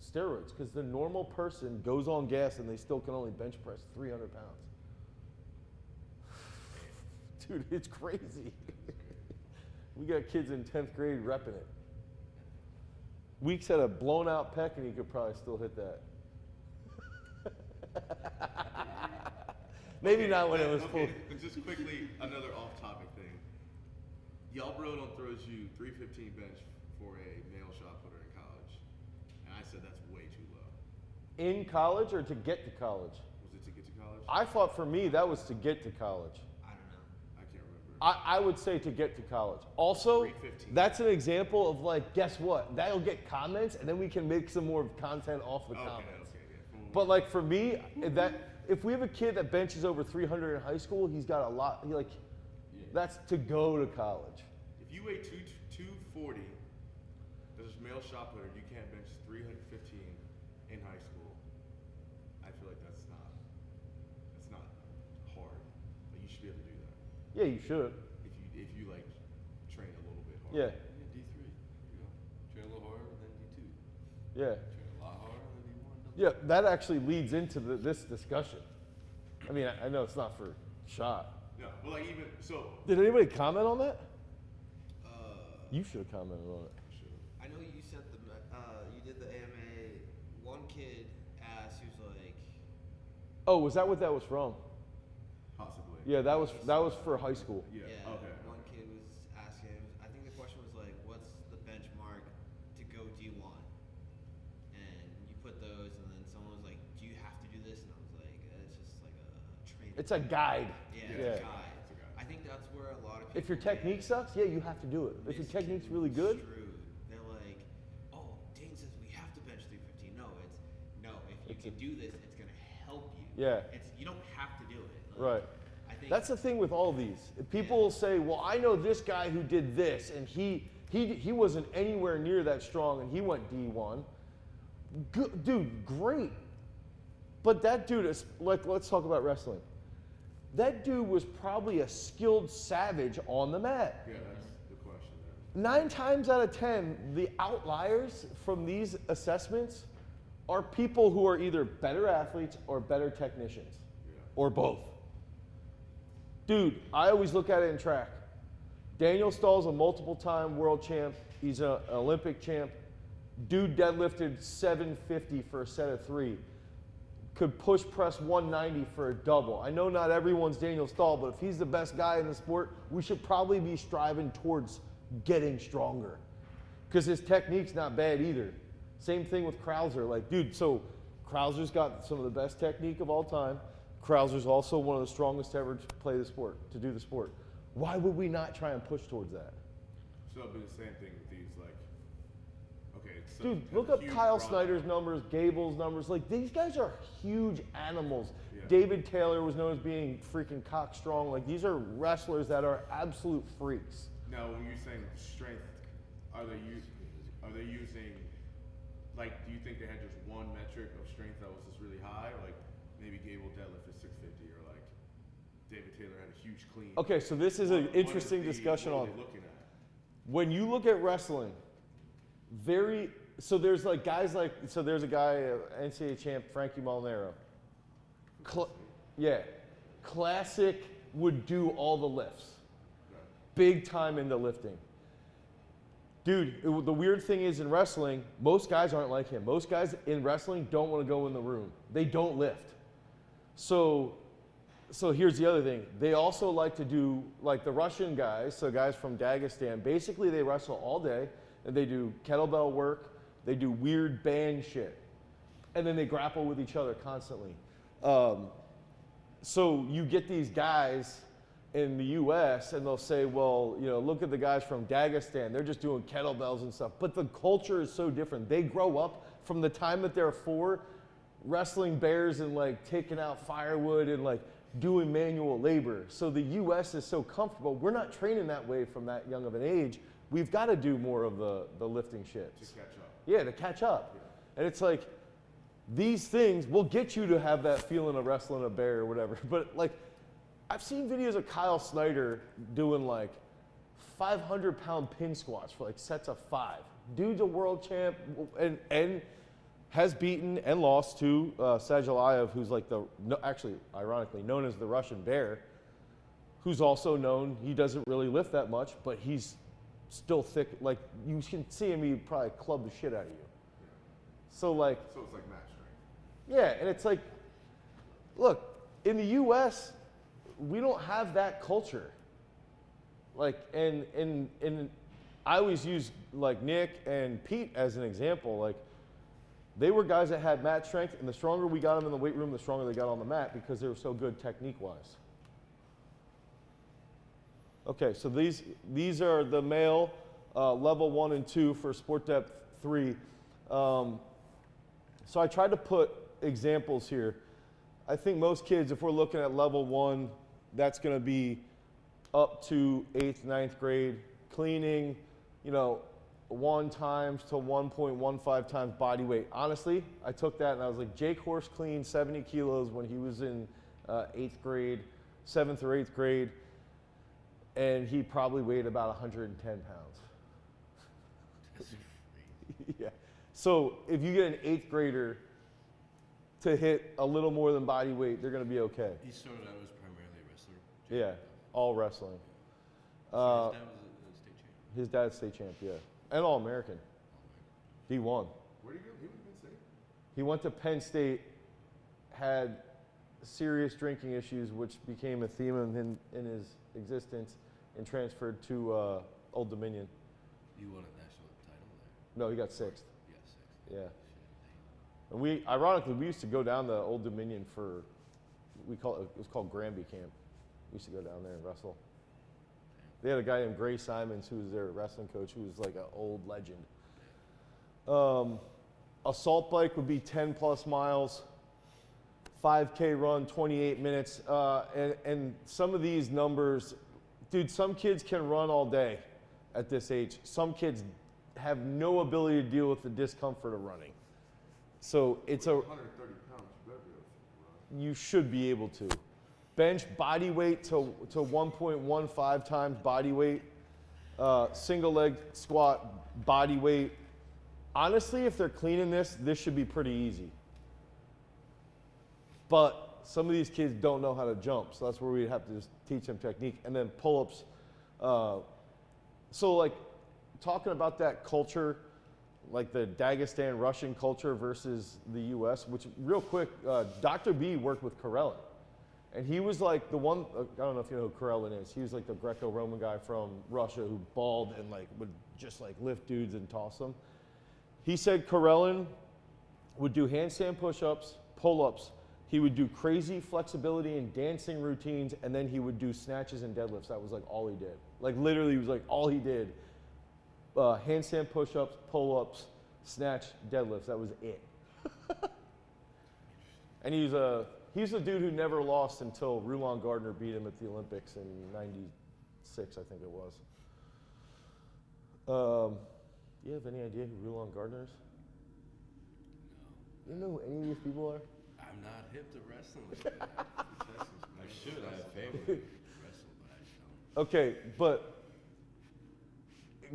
steroids, because the normal person goes on gas and they still can only bench press 300 pounds. Dude, it's crazy. We got kids in 10th grade repping it. Weeks had a blown out pec and he could probably still hit that. Maybe not when it was full. Just quickly, another off-topic thing. Y'all Brodon throws you 315 bench for a male shot putter in college, and I said that's way too low. In college or to get to college? Was it to get to college? I thought for me that was to get to college. I don't know. I can't remember. I would say to get to college. Also, 315. that's an example of like, guess what? That'll get comments, and then we can make some more content off the comments. Yeah. But like for me, if we have a kid that benches over 300 in high school, he's got a lot. That's to go to college. If you weigh 240, as a male shot putter, you can't bench 315 in high school. I feel like that's not hard. Like, you should be able to do that. Yeah, you should. If you like train a little bit Yeah. harder. D3. You know, train a little harder, then D2. Yeah. Train a lot harder, then D1. Yeah, that actually leads into this discussion. I mean, I know it's not for shot. No, but like even so. Did anybody comment on that? You should have commented on it. I know you sent you did the AMA. One kid asked, he was like, Oh, was that what that was from? Possibly. Yeah, that was for high school. Yeah. Okay. One kid was asking, I think the question was like, what's the benchmark to go D1? And you put those, and then someone was like, do you have to do this? And I was like, it's just like a training. It's a guide. Yeah, Yeah. it's a guide. I think that's where a lot of people If your technique sucks, yeah, you have to do it. If your technique's really good, they're like, oh, Dane says we have to bench 315. No, if you can do this, it's gonna help you. Yeah. You don't have to do it. right. I think That's the thing with all these. People will say, well, I know this guy who did this, and he wasn't anywhere near that strong, and he went D1. Good, dude, great. But that dude is, like, let's talk about wrestling. That dude was probably a skilled savage on the mat. Yeah, that's the question there. 9 times out of 10, the outliers from these assessments are people who are either better athletes or better technicians, or both. Dude, I always look at it in track. Daniel Stahl's a multiple-time world champ. He's an Olympic champ. Dude deadlifted 750 for a set of 3. Could push press 190 for a double. I know not everyone's Daniel Stahl, but if he's the best guy in the sport, we should probably be striving towards getting stronger. Because his technique's not bad either. Same thing with Krauser. Like, dude, so Krauser's got some of the best technique of all time. Krauser's also one of the strongest to ever play the sport, to do the sport. Why would we not try and push towards that? So it'll be the same thing with these, like, okay. It's Dude, it's look a up huge Kyle roster. Snyder's numbers, Gable's numbers. Like, these guys are huge animals. Yeah. David Taylor was known as being freaking cock strong. Like, these are wrestlers that are absolute freaks. Now, when you're saying strength, are they using, like, do you think they had just one metric of strength that was just really high? Like, maybe Gable deadlift is 650, or like David Taylor had a huge clean. Okay, so this is an What interesting is the- discussion what on are they looking at? when you look at wrestling. So there's like guys like, so there's a guy, NCAA champ, Frankie Molinaro. Classic would do all the lifts. Right. Big time into lifting. Dude, the weird thing is in wrestling, most guys aren't like him. Most guys in wrestling don't want to go in the room. They don't lift. So here's the other thing. They also like to do, like the Russian guys, so guys from Dagestan, basically they wrestle all day, and they do kettlebell work, they do weird band shit, and then they grapple with each other constantly. So you get these guys in the U.S. and they'll say, well, you know, look at the guys from Dagestan. They're just doing kettlebells and stuff. But the culture is so different. They grow up from the time that they're 4, wrestling bears and like taking out firewood and like doing manual labor. So the U.S. is so comfortable. We're not training that way from that young of an age. We've got to do more of the lifting shit. To catch up. Yeah, to catch up. Yeah. And it's like, these things will get you to have that feeling of wrestling a bear or whatever. But like, I've seen videos of Kyle Snyder doing like 500-pound pin squats for like sets of 5. Dude's a world champ and has beaten and lost to Sajalayev, who's like actually, ironically, known as the Russian Bear, who's also known, he doesn't really lift that much, but he's still thick. Like, you can see him, he'd probably club the shit out of you. So like... So it's like match strength. Yeah, and it's like, look, in the U.S., we don't have that culture. Like, and I always use like Nick and Pete as an example. Like, they were guys that had mat strength, and the stronger we got them in the weight room, the stronger they got on the mat because they were so good technique-wise. Okay, so these are the male level 1 and 2 for sport depth 3. So I tried to put examples here. I think most kids, if we're looking at level 1, that's going to be up to 8th, 9th grade. Cleaning, you know, 1 times to 1.15 times body weight. Honestly, I took that and I was like, Jake Horse cleaned 70 kilos when he was in 8th grade, 7th or 8th grade, and he probably weighed about 110 pounds. That's crazy. Yeah. So if you get an 8th grader to hit a little more than body weight, they're going to be okay. He started out as primarily a wrestler. Yeah, all wrestling. So his dad was a state champion. His dad's state champ, yeah. And All-American. D1. Where did he go? He went to Penn State? He went to Penn State, had serious drinking issues, which became a theme in his existence, and transferred to Old Dominion. You won a national title there. No, he got 6th. You got 6th. Yeah. Shit, And we used to go down to Old Dominion for, it was called Granby Camp. We used to go down there and wrestle. They had a guy named Gray Simons who was their wrestling coach, who was like an old legend. Assault bike would be 10 plus miles, 5K run, 28 minutes. And some of these numbers, dude, some kids can run all day at this age. Some kids have no ability to deal with the discomfort of running. So it's 130 pounds, you better be able to run. you should be able to. Bench body weight to 1.15 times body weight. Single leg squat body weight. Honestly, if they're cleaning this should be pretty easy. But some of these kids don't know how to jump, so that's where we have to just teach them technique. And then pull-ups. So like talking about that culture, like the Dagestan Russian culture versus the U.S., which real quick, Dr. B worked with Karelin. And he was like the one, I don't know if you know who Karelin is. He was like the Greco-Roman guy from Russia who balled and like would just like lift dudes and toss them. He said Karelin would do handstand push-ups, pull-ups. He would do crazy flexibility and dancing routines, and then he would do snatches and deadlifts. That was like all he did. Like literally, it was like all he did. Handstand push-ups, pull-ups, snatch, deadlifts. That was it. And he's the dude who never lost until Rulon Gardner beat him at the Olympics in '96, I think it was. You have any idea who Rulon Gardner is? No. You know who any of these people are? I'm not hip to wrestling like that. I should. I have family who wrestle, but I don't. Okay, but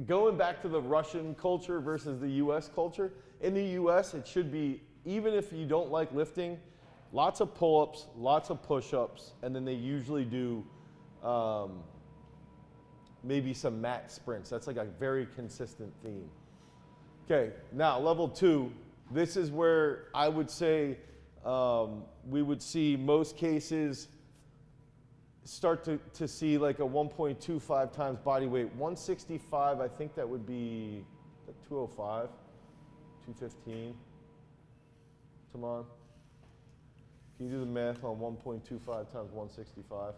going back to the Russian culture versus the U.S. culture, in the U.S. it should be, even if you don't like lifting, lots of pull-ups, lots of push-ups, and then they usually do, maybe some mat sprints. That's like a very consistent theme. Okay, now level 2. This is where I would say we would see most cases start to see like a 1.25 times body weight. 165, I think that would be 205, 215. Come on. Can you do the math on 1.25 times 165?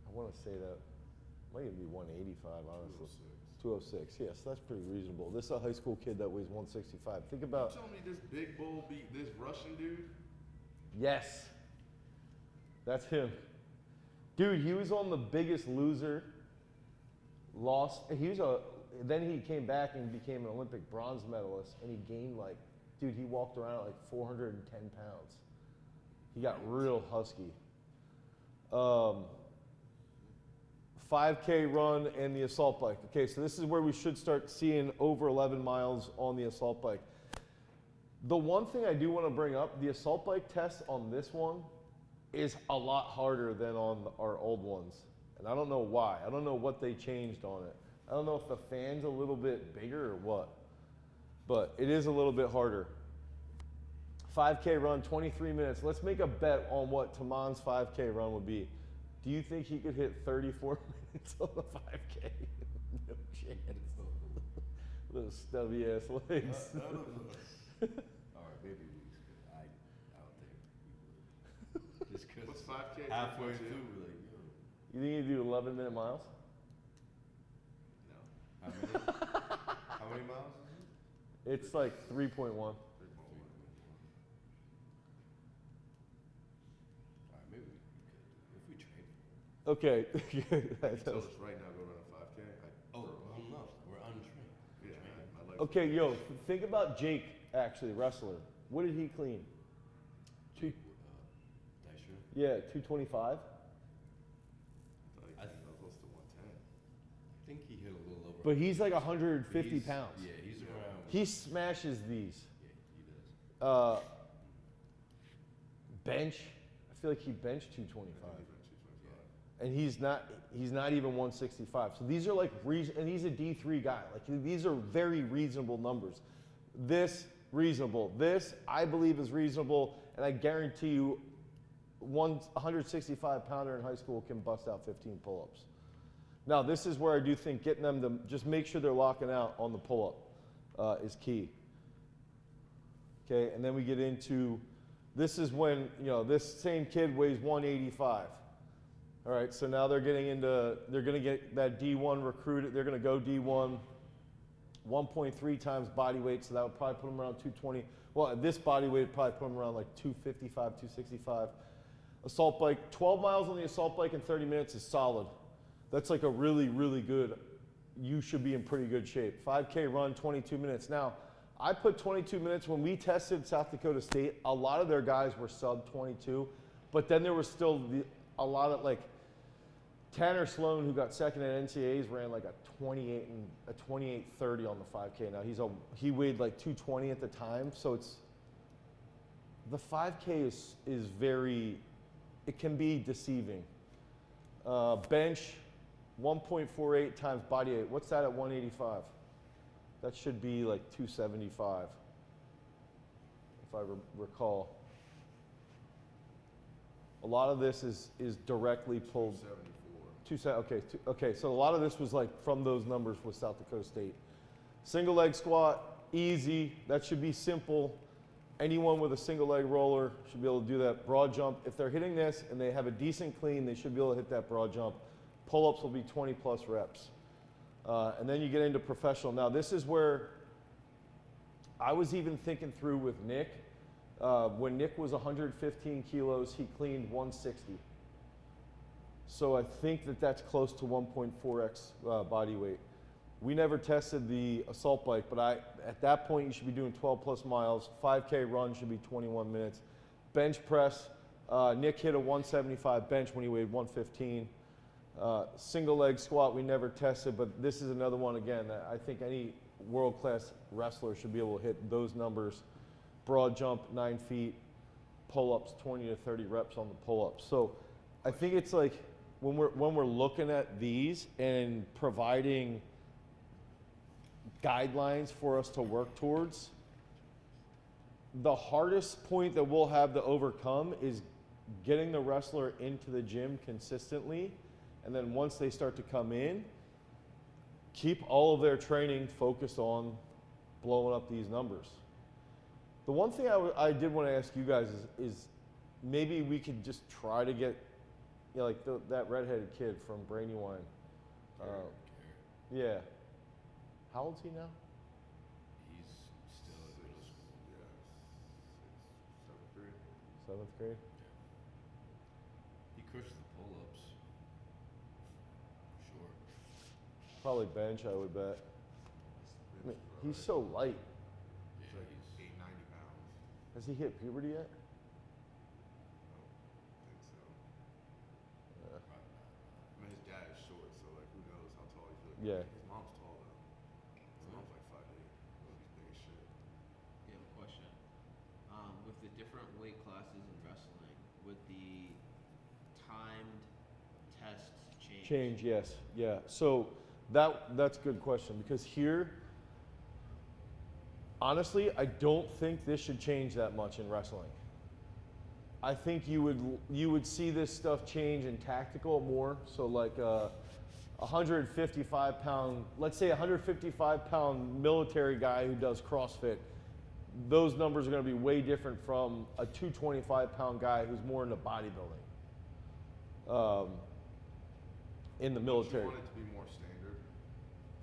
I want to say that might even be 185, honestly. 206, yes, that's pretty reasonable. This is a high school kid that weighs 165. Think about. You telling me this big bull beat this Russian dude? Yes, that's him. Dude, he was on The Biggest Loser. Lost. Then he came back and became an Olympic bronze medalist, and he gained like, dude, he walked around at like 410 pounds. He got real husky. 5K run and the assault bike. Okay, so this is where we should start seeing over 11 miles on the assault bike. The one thing I do want to bring up, the assault bike test on this one is a lot harder than on our old ones. And I don't know why. I don't know what they changed on it. I don't know if the fan's a little bit bigger or what. But it is a little bit harder. 5K run, 23 minutes. Let's make a bet on what Taman's 5K run would be. Do you think he could hit 34 minutes on the 5K? No chance. Those stubby ass legs. All right, maybe we could. I don't think we would. Just because What's 5K? halfway through, we're like, yo. You think you do 11-minute miles? No. How many? How many miles is it? It's like 3.1. All right, maybe we could if we train. Okay. Tell us right now, go run a 5K. Oh, well, no, we're untrained. Yeah, my legs. Okay, yo, think about Jake, actually, wrestler. What did he clean? Dice room? Yeah, 225? I thought he was close to 110. I think he hit a little over. But he's like 150 He's- pounds. Yeah, he's around. He smashes these. Yeah, he does. Bench, I feel like he benched 225. I think he bench 225. And he's not even 165. So these are like, and he's a D3 guy. Like these are very reasonable numbers. This, reasonable. This, I believe is reasonable. And I guarantee you, 165 pounder in high school can bust out 15 pull-ups. Now this is where I do think getting them to just make sure they're locking out on the pull-up is key. Okay, and then we get into, this is when, this same kid weighs 185. All right, so now they're going to get that D1 recruited. They're going to go D1, 1.3 times body weight, so that would probably put them around 220. Well, at this body weight would probably put them around like 255, 265. Assault bike, 12 miles on the assault bike in 30 minutes is solid. That's like a really, really good, you should be in pretty good shape. 5K run, 22 minutes. Now, I put 22 minutes. When we tested South Dakota State, a lot of their guys were sub 22, but then there was still a lot of like, Tanner Sloan, who got second at NCAAs, ran like a 28:30 on the 5K. Now he weighed like 220 at the time, so the 5K is very, it can be deceiving. Bench, 1.48 times body weight. What's that at 185? That should be like 275, if I recall. A lot of this is directly pulled. 274. Okay, so a lot of this was like from those numbers with South Dakota State. Single leg squat, easy. That should be simple. Anyone with a single leg roller should be able to do that. Broad jump, if they're hitting this and they have a decent clean, they should be able to hit that broad jump. Pull-ups will be 20 plus reps. And then you get into professional. Now this is where I was even thinking through with Nick. When Nick was 115 kilos, he cleaned 160. So I think that's close to 1.4x body weight. We never tested the assault bike, but at that point you should be doing 12 plus miles. 5K run should be 21 minutes. Bench press, Nick hit a 175 bench when he weighed 115. Single leg squat we never tested, but this is another one again that I think any world-class wrestler should be able to hit those numbers. broad jump 9 feet, pull-ups 20 to 30 reps on the pull-ups. So I think it's like when we're looking at these and providing guidelines for us to work towards, the hardest point that we'll have to overcome is getting the wrestler into the gym consistently, and then once they start to come in, keep all of their training focused on blowing up these numbers. The one thing I did want to ask you guys is maybe we could just try to get, you know, like that redheaded kid from Brandywine. Yeah. How old's he now? He's still in middle school. Yeah. 6th, 7th grade. 7th grade? He crushes the pull-ups. Sure. Probably bench, I would bet. I mean, he's so light. It's like 890 pounds. Has he hit puberty yet? I don't think so. Yeah. Probably not. I mean, his dad is short, so like, who knows how tall he's really. Yeah. His mom's tall though. His mom's like 5'8". He's big as shit. You have a question. With the different weight classes in wrestling, would the timed tests change? Change, yes. Yeah. So that's a good question, because here, honestly, I don't think this should change that much in wrestling. I think you would see this stuff change in tactical more. So like a 155 pound, let's say 155 pound military guy who does CrossFit, those numbers are going to be way different from a 225 pound guy who's more into bodybuilding. In the military. Don't you want it to be more standard?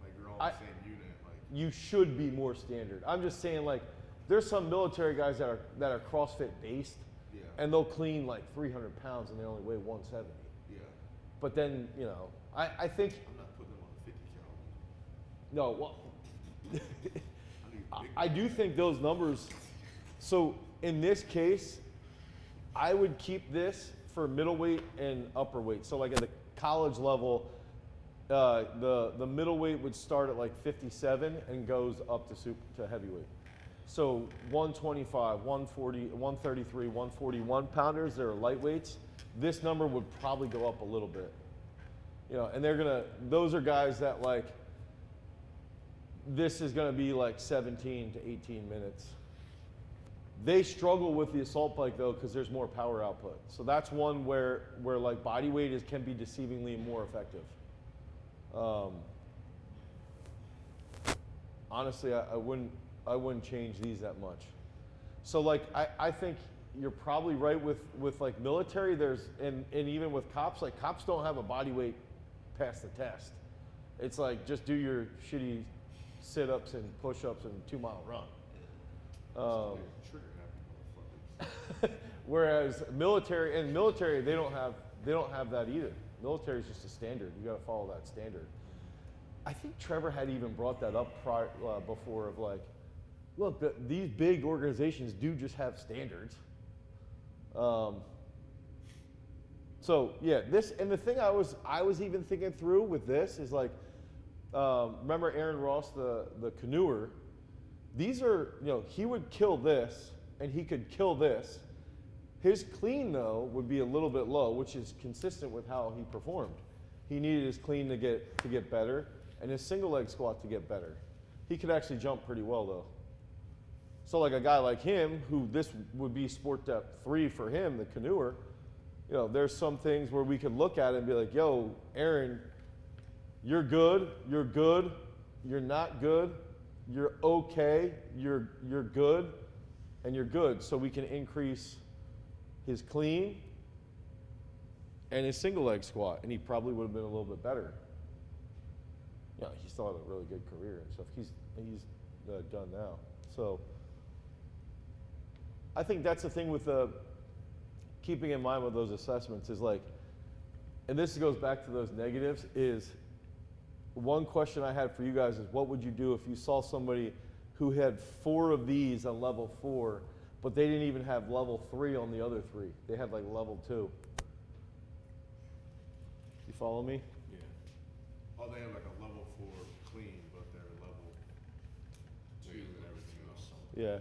Like you're all I- the same unit. Like You should be more standard. I'm just saying, like, there's some military guys that are CrossFit based, yeah. and they'll clean like 300 pounds and they only weigh 170. Yeah. But then, you know, I think, I'm not putting them on the 50 count. no, well, I need big I do think those numbers, so in this case, I would keep this for middleweight and upper weight. So like at the college level, the middleweight would start at like 57 and goes up to heavyweight. So 125, 140, 133, 141 pounders, they're lightweights. This number would probably go up a little bit. You know, and those are guys that like, this is gonna be like 17 to 18 minutes. They struggle with the assault bike though, because there's more power output. So that's one where like body weight can be deceivingly more effective. Honestly, I wouldn't change these that much. So like I think you're probably right with like military. And even with cops, like cops don't have a body weight past the test. It's like just do your shitty sit-ups and push-ups and 2-mile run. Trigger happy motherfuckers. Whereas military they don't have that either. Military is just a standard. You got to follow that standard. I think Trevor had even brought that up before of like, look, these big organizations do just have standards. So yeah, this, and the thing I was even thinking through with this is like, remember Aaron Ross, the canoer? These are, you know, he would kill this and he could kill this. His clean though would be a little bit low, which is consistent with how he performed. He needed his clean to get better and his single leg squat to get better. He could actually jump pretty well though. So like a guy like him, who this would be sport depth 3 for him, the canoer, you know, there's some things where we could look at it and be like, yo, Aaron, you're good, you're not good, you're okay, you're good, and you're good. So we can increase his clean and his single leg squat, and he probably would have been a little bit better. You know, he still had a really good career and stuff. He's done now. So I think that's the thing with keeping in mind with those assessments is like, and this goes back to those negatives, is one question I had for you guys is what would you do if you saw somebody who had 4 of these on level 4, but they didn't even have level 3 on the other 3. They had like level 2. You follow me? Yeah. Oh, they have like a level 4 clean, but they're level 2 and everything else. Yeah.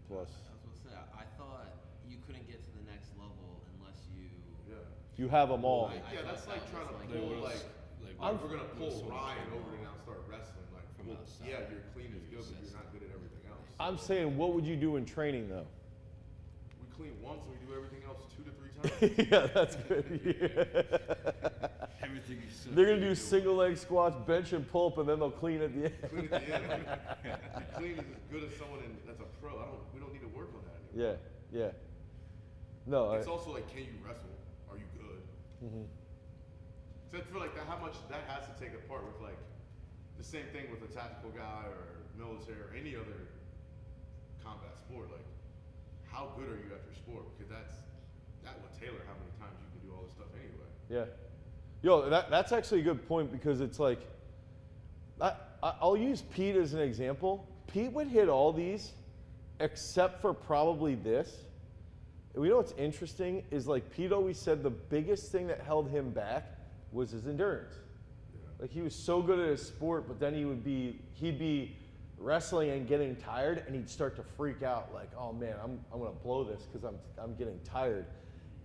plus. I was gonna say, I thought you couldn't get to the next level unless you. Yeah. You have them all. I Yeah, that's thought like that trying to was pull like- we're gonna pull Ryan over to now start wrestling. Like, From well, outside. yeah, you're clean as good, but you're not good at everything else. I'm saying, what would you do in training though? We clean once and we do everything else 2 to 3 times. Yeah, that's good. Yeah. Everything you said. They're gonna do single leg squats, bench and pull up, and then they'll clean at the end. Clean at the end. Clean is as good as someone that's a pro. We don't need to work on that anymore. Yeah, yeah. No, It's also like, can you wrestle? Are you good? Mhm. So I feel like how much that has to take apart with like the same thing with a tactical guy or military or any other combat sport. Like, how good are you at your sport? Because that would tailor how many times you can do all this stuff anyway. yeah. Yo, that's actually a good point because it's like, I'll use Pete as an example. Pete would hit all these except for probably this. And we know what's interesting is like Pete always said the biggest thing that held him back was his endurance. Like he was so good at his sport, but then he'd be wrestling and getting tired, and he'd start to freak out like, oh man, I'm gonna blow this because I'm getting tired.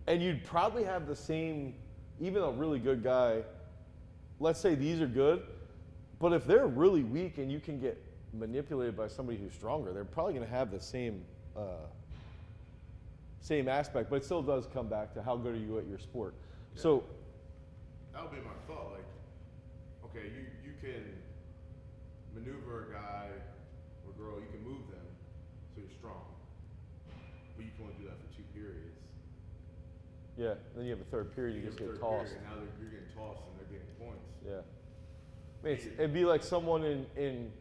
And you'd probably have the same, even a really good guy, let's say these are good, but if they're really weak and you can get manipulated by somebody who's stronger, they're probably gonna have the same aspect, but it still does come back to how good are you at your sport. Yeah. So That would be my thought. Like, okay, you can maneuver a guy or girl, you can move them so you're strong, but you can only do that for 2 periods. yeah, then you have a third period, you have just a get third tossed. period, and now you're getting tossed and they're getting points. Yeah. I mean, it'd be like someone in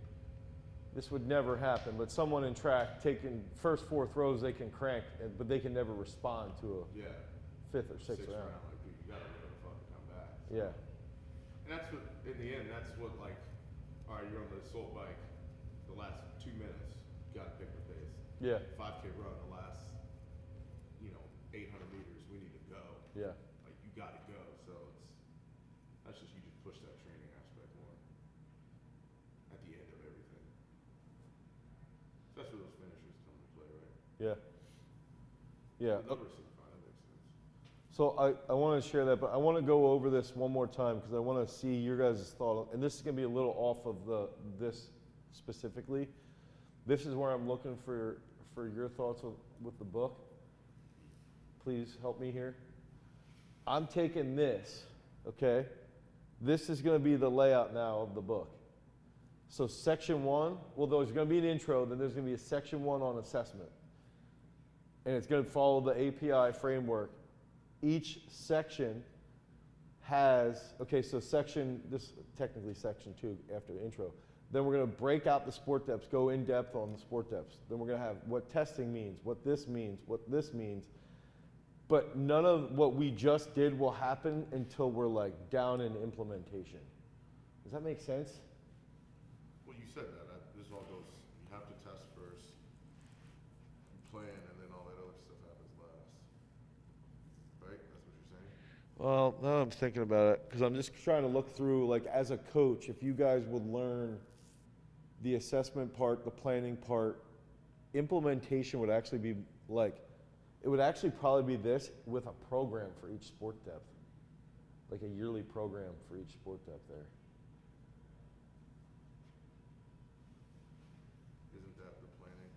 this would never happen, but someone in track taking first 4 throws they can crank, but they can never respond to a Yeah. 5th or 6th round. Like, dude, you gotta let them fucking come back. Yeah. And that's what, in the end, that's what, like, all right, you're on the assault bike, the last 2 minutes, you gotta pick the pace. Yeah. 5K run, the last, 800 meters, we need to go. Yeah. Like, you gotta go. So that's just, you just push that training aspect more at the end of everything. So that's where those finishers come into play, right? Yeah. Yeah. The numbers seem fine, that makes sense. So I want to share that, but I want to go over this one more time because I want to see your guys' thought. And this is going to be a little off of this specifically. This is where I'm looking for your thoughts with the book. Please help me here. I'm taking this, okay? This is going to be the layout now of the book. So section 1, well, there's going to be an intro, then there's going to be a section 1 on assessment. And it's going to follow the API framework. Each section has, okay, so this technically section 2 after the intro. Then we're going to break out the sport depths, go in depth on the sport depths. Then we're going to have what testing means, what this means, what this means. But none of what we just did will happen until we're like down in implementation. Does that make sense? Well, you said that. This all goes, you have to test first, you plan, and then all that other stuff happens last. Right? That's what you're saying? Well, now I'm thinking about it because I'm just trying to look through, like, as a coach, if you guys would learn the assessment part, the planning part, implementation would actually be like, it would actually probably be this with a program for each sport depth, like a yearly program for each sport depth there. Isn't that the planning?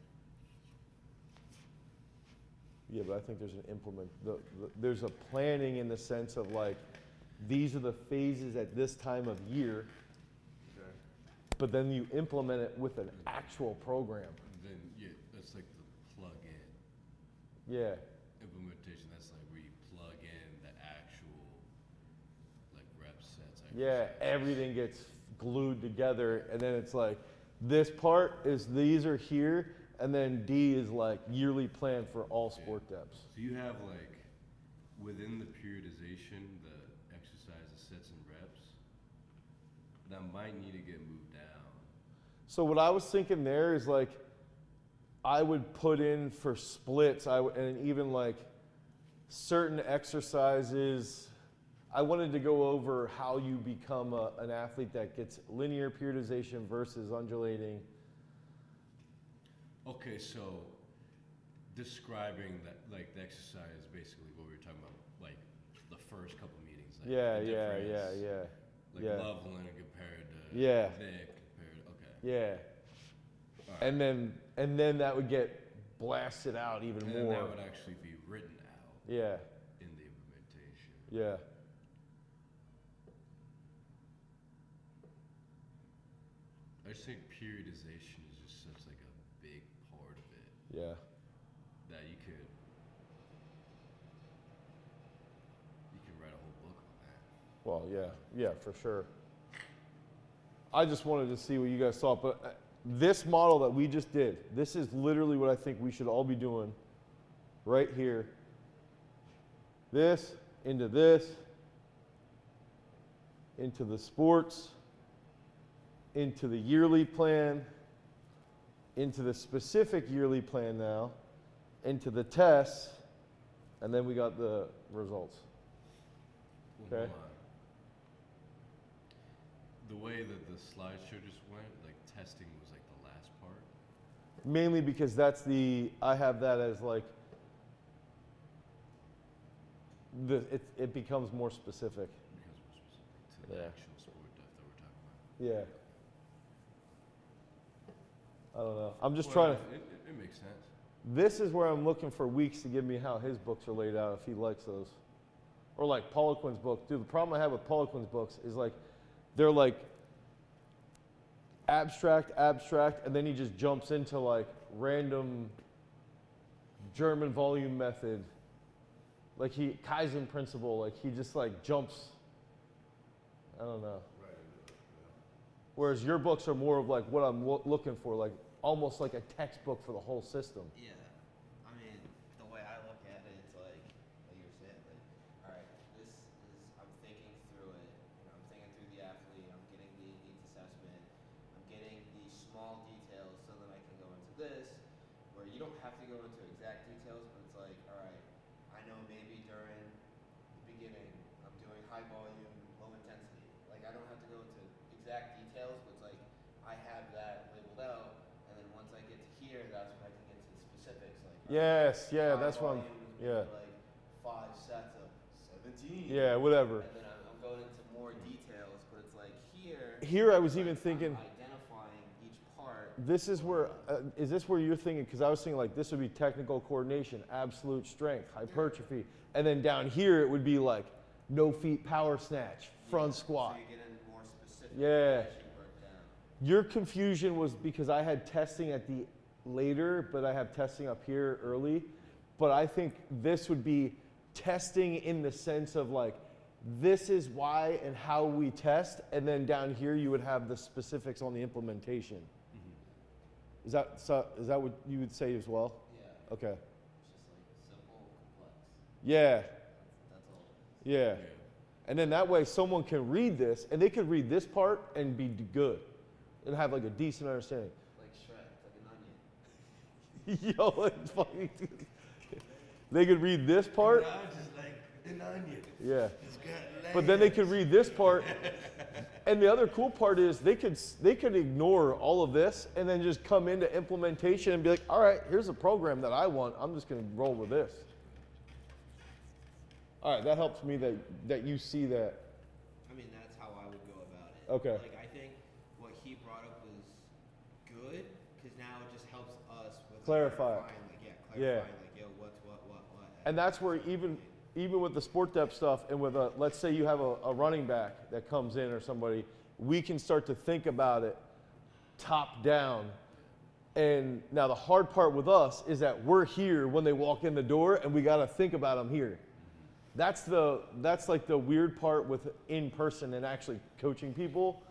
Yeah, but I think there's an there's a planning in the sense of like, these are the phases at this time of year, Okay. but then you implement it with an actual program. Then that's like the plug in Yeah. implementation. That's like where you plug in the actual like rep sets. Yeah, exercises. everything gets glued together, and then it's like, this part is, these are here, and then D is like yearly plan for all sport depths. So you have like within the periodization, the exercises, sets, and reps that might need to get moved down. So what I was thinking there is like, I would put in for splits, and even like certain exercises, I wanted to go over how you become an athlete that gets linear periodization versus undulating. Okay, so describing that, like the exercise, basically what we were talking about, like the first couple meetings. Like Yeah, the yeah, difference, yeah. Like Yeah. Loveland compared to Yeah. Vic compared to, okay. Yeah. All right. And then that would get blasted out even And then more. that would actually be written out Yeah. in the implementation. Yeah. I just think periodization is just such like a big part of it Yeah. that you could write a whole book on that. Well, yeah, for sure. I just wanted to see what you guys thought, but this model that we just did, this is literally what I think we should all be doing right here. This, into the sports, into the yearly plan, into the specific yearly plan now, into the tests, and then we got the results. Well, Okay. hold on. The way that the slideshow just went, like testing was like the last part. Mainly because I have that as like, it becomes more specific. Because we're specific to the Yeah. actual sport depth that we're talking about. Yeah. I don't know. I'm just Well, trying to, it makes sense. this is where I'm looking for Weeks to give me how his books are laid out if he likes those. Or like Poliquin's book. Dude, the problem I have with Poliquin's books is like, they're like abstract, and then he just jumps into like random German volume method. Like Kaizen principle, like he just like jumps. I don't know. Right. Whereas your books are more of like what I'm looking for, like almost like a textbook for the whole system. Yeah, I mean, the way I look at it, it's like you're saying, like, all right, this is, I'm thinking through it, I'm thinking through the athlete, I'm getting the needs assessment, I'm getting the small details so that I can go into this, where you don't have to go into exact details, but it's like, all right, I know maybe during the beginning, I'm doing high volume, low intensity. Like, I don't have to go into exact details, but it's like, I have that labeled out, and then once I get to here, that's when I can get to the specifics. Like, Yes, yeah, high that's what I'm, volume is yeah. maybe like 5 sets of 17. Yeah, whatever. And then I'm going into more details, but it's like here. Here I was like, even thinking, I'm identifying each part. this is where, is this where you're thinking, because I was thinking like this would be technical coordination, absolute strength, hypertrophy, and then down here it would be like no feet power snatch, front squat. So you get in more specific. Yeah. as you work down. Your confusion was because I had testing at the later, but I have testing up here early. But I think this would be testing in the sense of like, this is why and how we test, and then down here you would have the specifics on the implementation. Is that what you would say as well? Yeah. Okay. It's just like simple, complex. Yeah. That's all. Yeah. And then that way someone can read this, and they could read this part and be good, and have like a decent understanding. Like Shrek, like an onion. Yo, it's funny. They could read this part. Just like an onion. Yeah. But then they could read this part. And the other cool part is they could ignore all of this and then just come into implementation and be like, all right, here's a program that I want. I'm just going to roll with this. All right, that helps me that you see that. I mean, that's how I would go about it. Okay. Like, I think what he brought up was good, because now it just helps us with Clarify. clarifying, like, yo, what's what. And that's where even with the sport depth stuff and with let's say you have a running back that comes in or somebody, we can start to think about it top down. And now the hard part with us is that we're here when they walk in the door and we got to think about them here. That's like the weird part with in person and actually coaching people.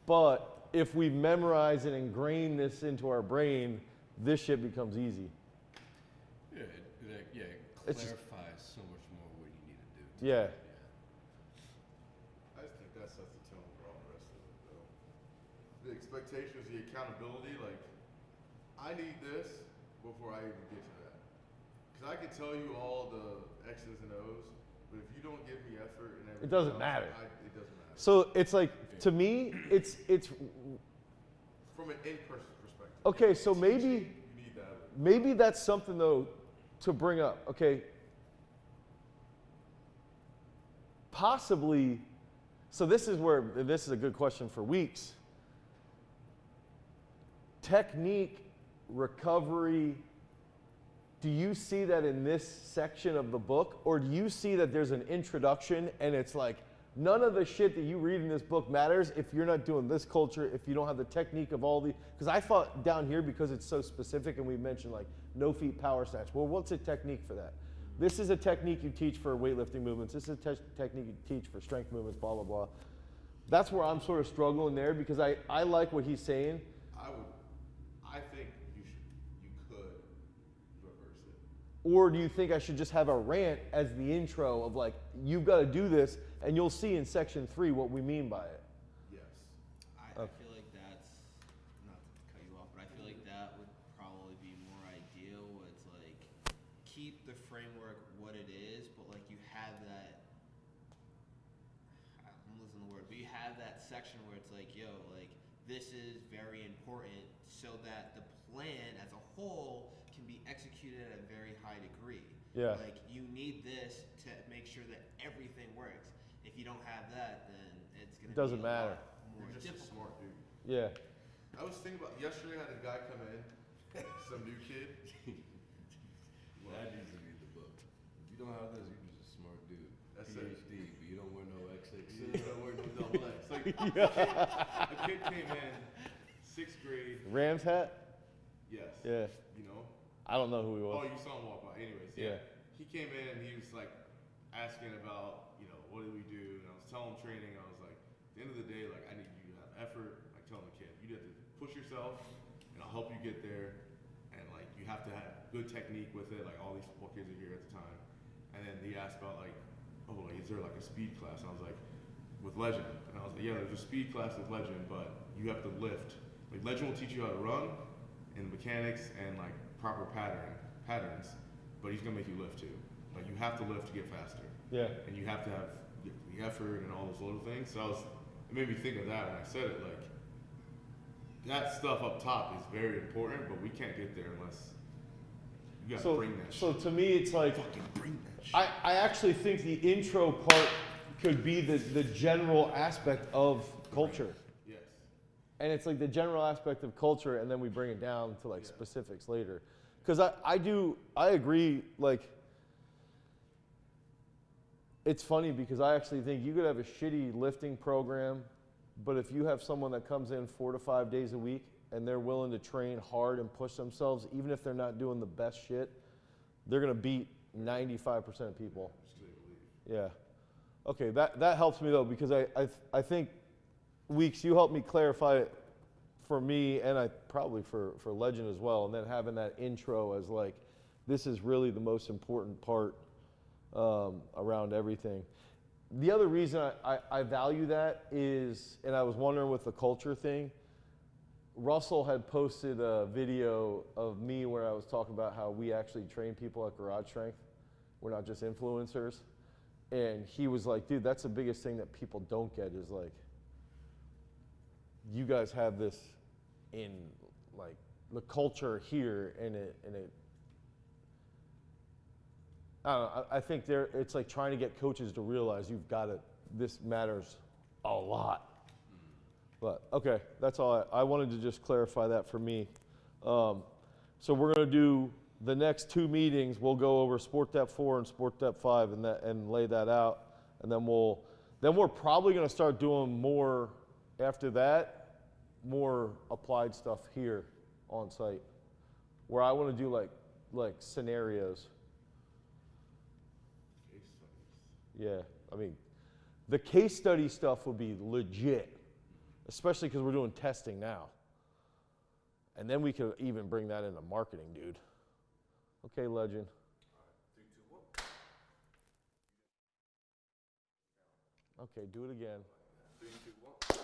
But if we memorize and ingrain this into our brain, this shit becomes easy. Yeah, it It's just- clarifies so much more what you need to do. Yeah. I just think that sets the tone for all the rest of it, though. The expectations, the accountability, like, I need this before I even get to that. Because I can tell you all the X's and O's, but if you don't give me effort and everything doesn't else, matter. It doesn't matter. So it's like, to me, it's From an in-person perspective. okay. So maybe You need that. maybe that's something though to bring up. Okay, possibly. So this is a good question for Weeks. Technique, recovery. Do you see that in this section of the book, or do you see that there's an introduction and it's like none of the shit that you read in this book matters if you're not doing this culture, if you don't have the technique of all the, because I thought down here, because it's so specific and we mentioned like no feet power snatch. Well, what's a technique for that? This is a technique you teach for weightlifting movements. This is a technique you teach for strength movements, blah, blah, blah. That's where I'm sort of struggling there because I like what he's saying. I think you could reverse it. Or do you think I should just have a rant as the intro of like, you've got to do this, and you'll see in section 3 what we mean by it? Yes. I feel like that's, not to cut you off, but I feel like that would probably be more ideal. Where it's like, keep the framework what it is, but like you have that, I'm losing the word, but you have that section where it's like, yo, like this is very important so that the plan as a whole can be executed at a very high degree. Yeah. Like you need this to make sure that everything works. If you don't have that, then it's gonna Doesn't be a matter. lot more You're just a difficult. smart dude. Yeah. I was thinking about yesterday. I had a guy come in, some new kid. That needs to be the book. If you don't have this, you're just a smart dude. That's it. PhD, but you don't wear no XX. You don't wear no double X. Like a kid came in, 6th grade. Rams hat? Yes. Yeah. You know. I don't know who he Oh, was. you saw him walk by. Anyways, Yeah. He came in and he was like asking about, what do we do? And I was telling him training. I was like, at the end of the day, like I need you to have effort. Like telling the kid, you have to push yourself, and I'll help you get there. And like you have to have good technique with it. Like all these football kids are here at the time. And then he asked about like, oh, like, is there like a speed class? And I was like, with Legend. And I was like, yeah, there's a speed class with Legend, but you have to lift. Like Legend will teach you how to run and mechanics and like proper patterns, but he's gonna make you lift too. Like you have to lift to get faster. Yeah. And you have to have the effort and all those little things. So it made me think of that when I said it. Like that stuff up top is very important, but we can't get there unless you gotta bring that. So shit. to me, it's like Fucking bring that shit. I actually think the intro part could be the general aspect of culture. Yes. And it's like the general aspect of culture, and then we bring it down to like specifics later. Because I agree, like, it's funny because I actually think you could have a shitty lifting program, but if you have someone that comes in 4 to 5 days a week and they're willing to train hard and push themselves, even if they're not doing the best shit, they're going to beat 95% of people. Yeah. Okay, that helps me though, because I think, Weeks, you helped me clarify it for me, and I probably for Legend as well, and then having that intro as like, this is really the most important part around everything. The other reason I value that is, and I was wondering with the culture thing, Russell had posted a video of me where I was talking about how we actually train people at Garage Strength. We're not just influencers. And he was like, dude, that's the biggest thing that people don't get is like, you guys have this in like the culture here, and it I don't know, I think it's like trying to get coaches to realize you've got to, this matters a lot. But okay, that's all. I wanted to just clarify that for me. So we're going to do the next 2 meetings. We'll go over Sport Depth 4 and Sport Depth 5 and lay that out, and then we're probably going to start doing more after that, more applied stuff here on site, where I want to do like scenarios. Case studies. Yeah, I mean, the case study stuff would be legit, especially because we're doing testing now. And then we could even bring that into marketing, dude. Okay, Legend. 3, 2, 1. Okay, do it again. 3, 2, 1.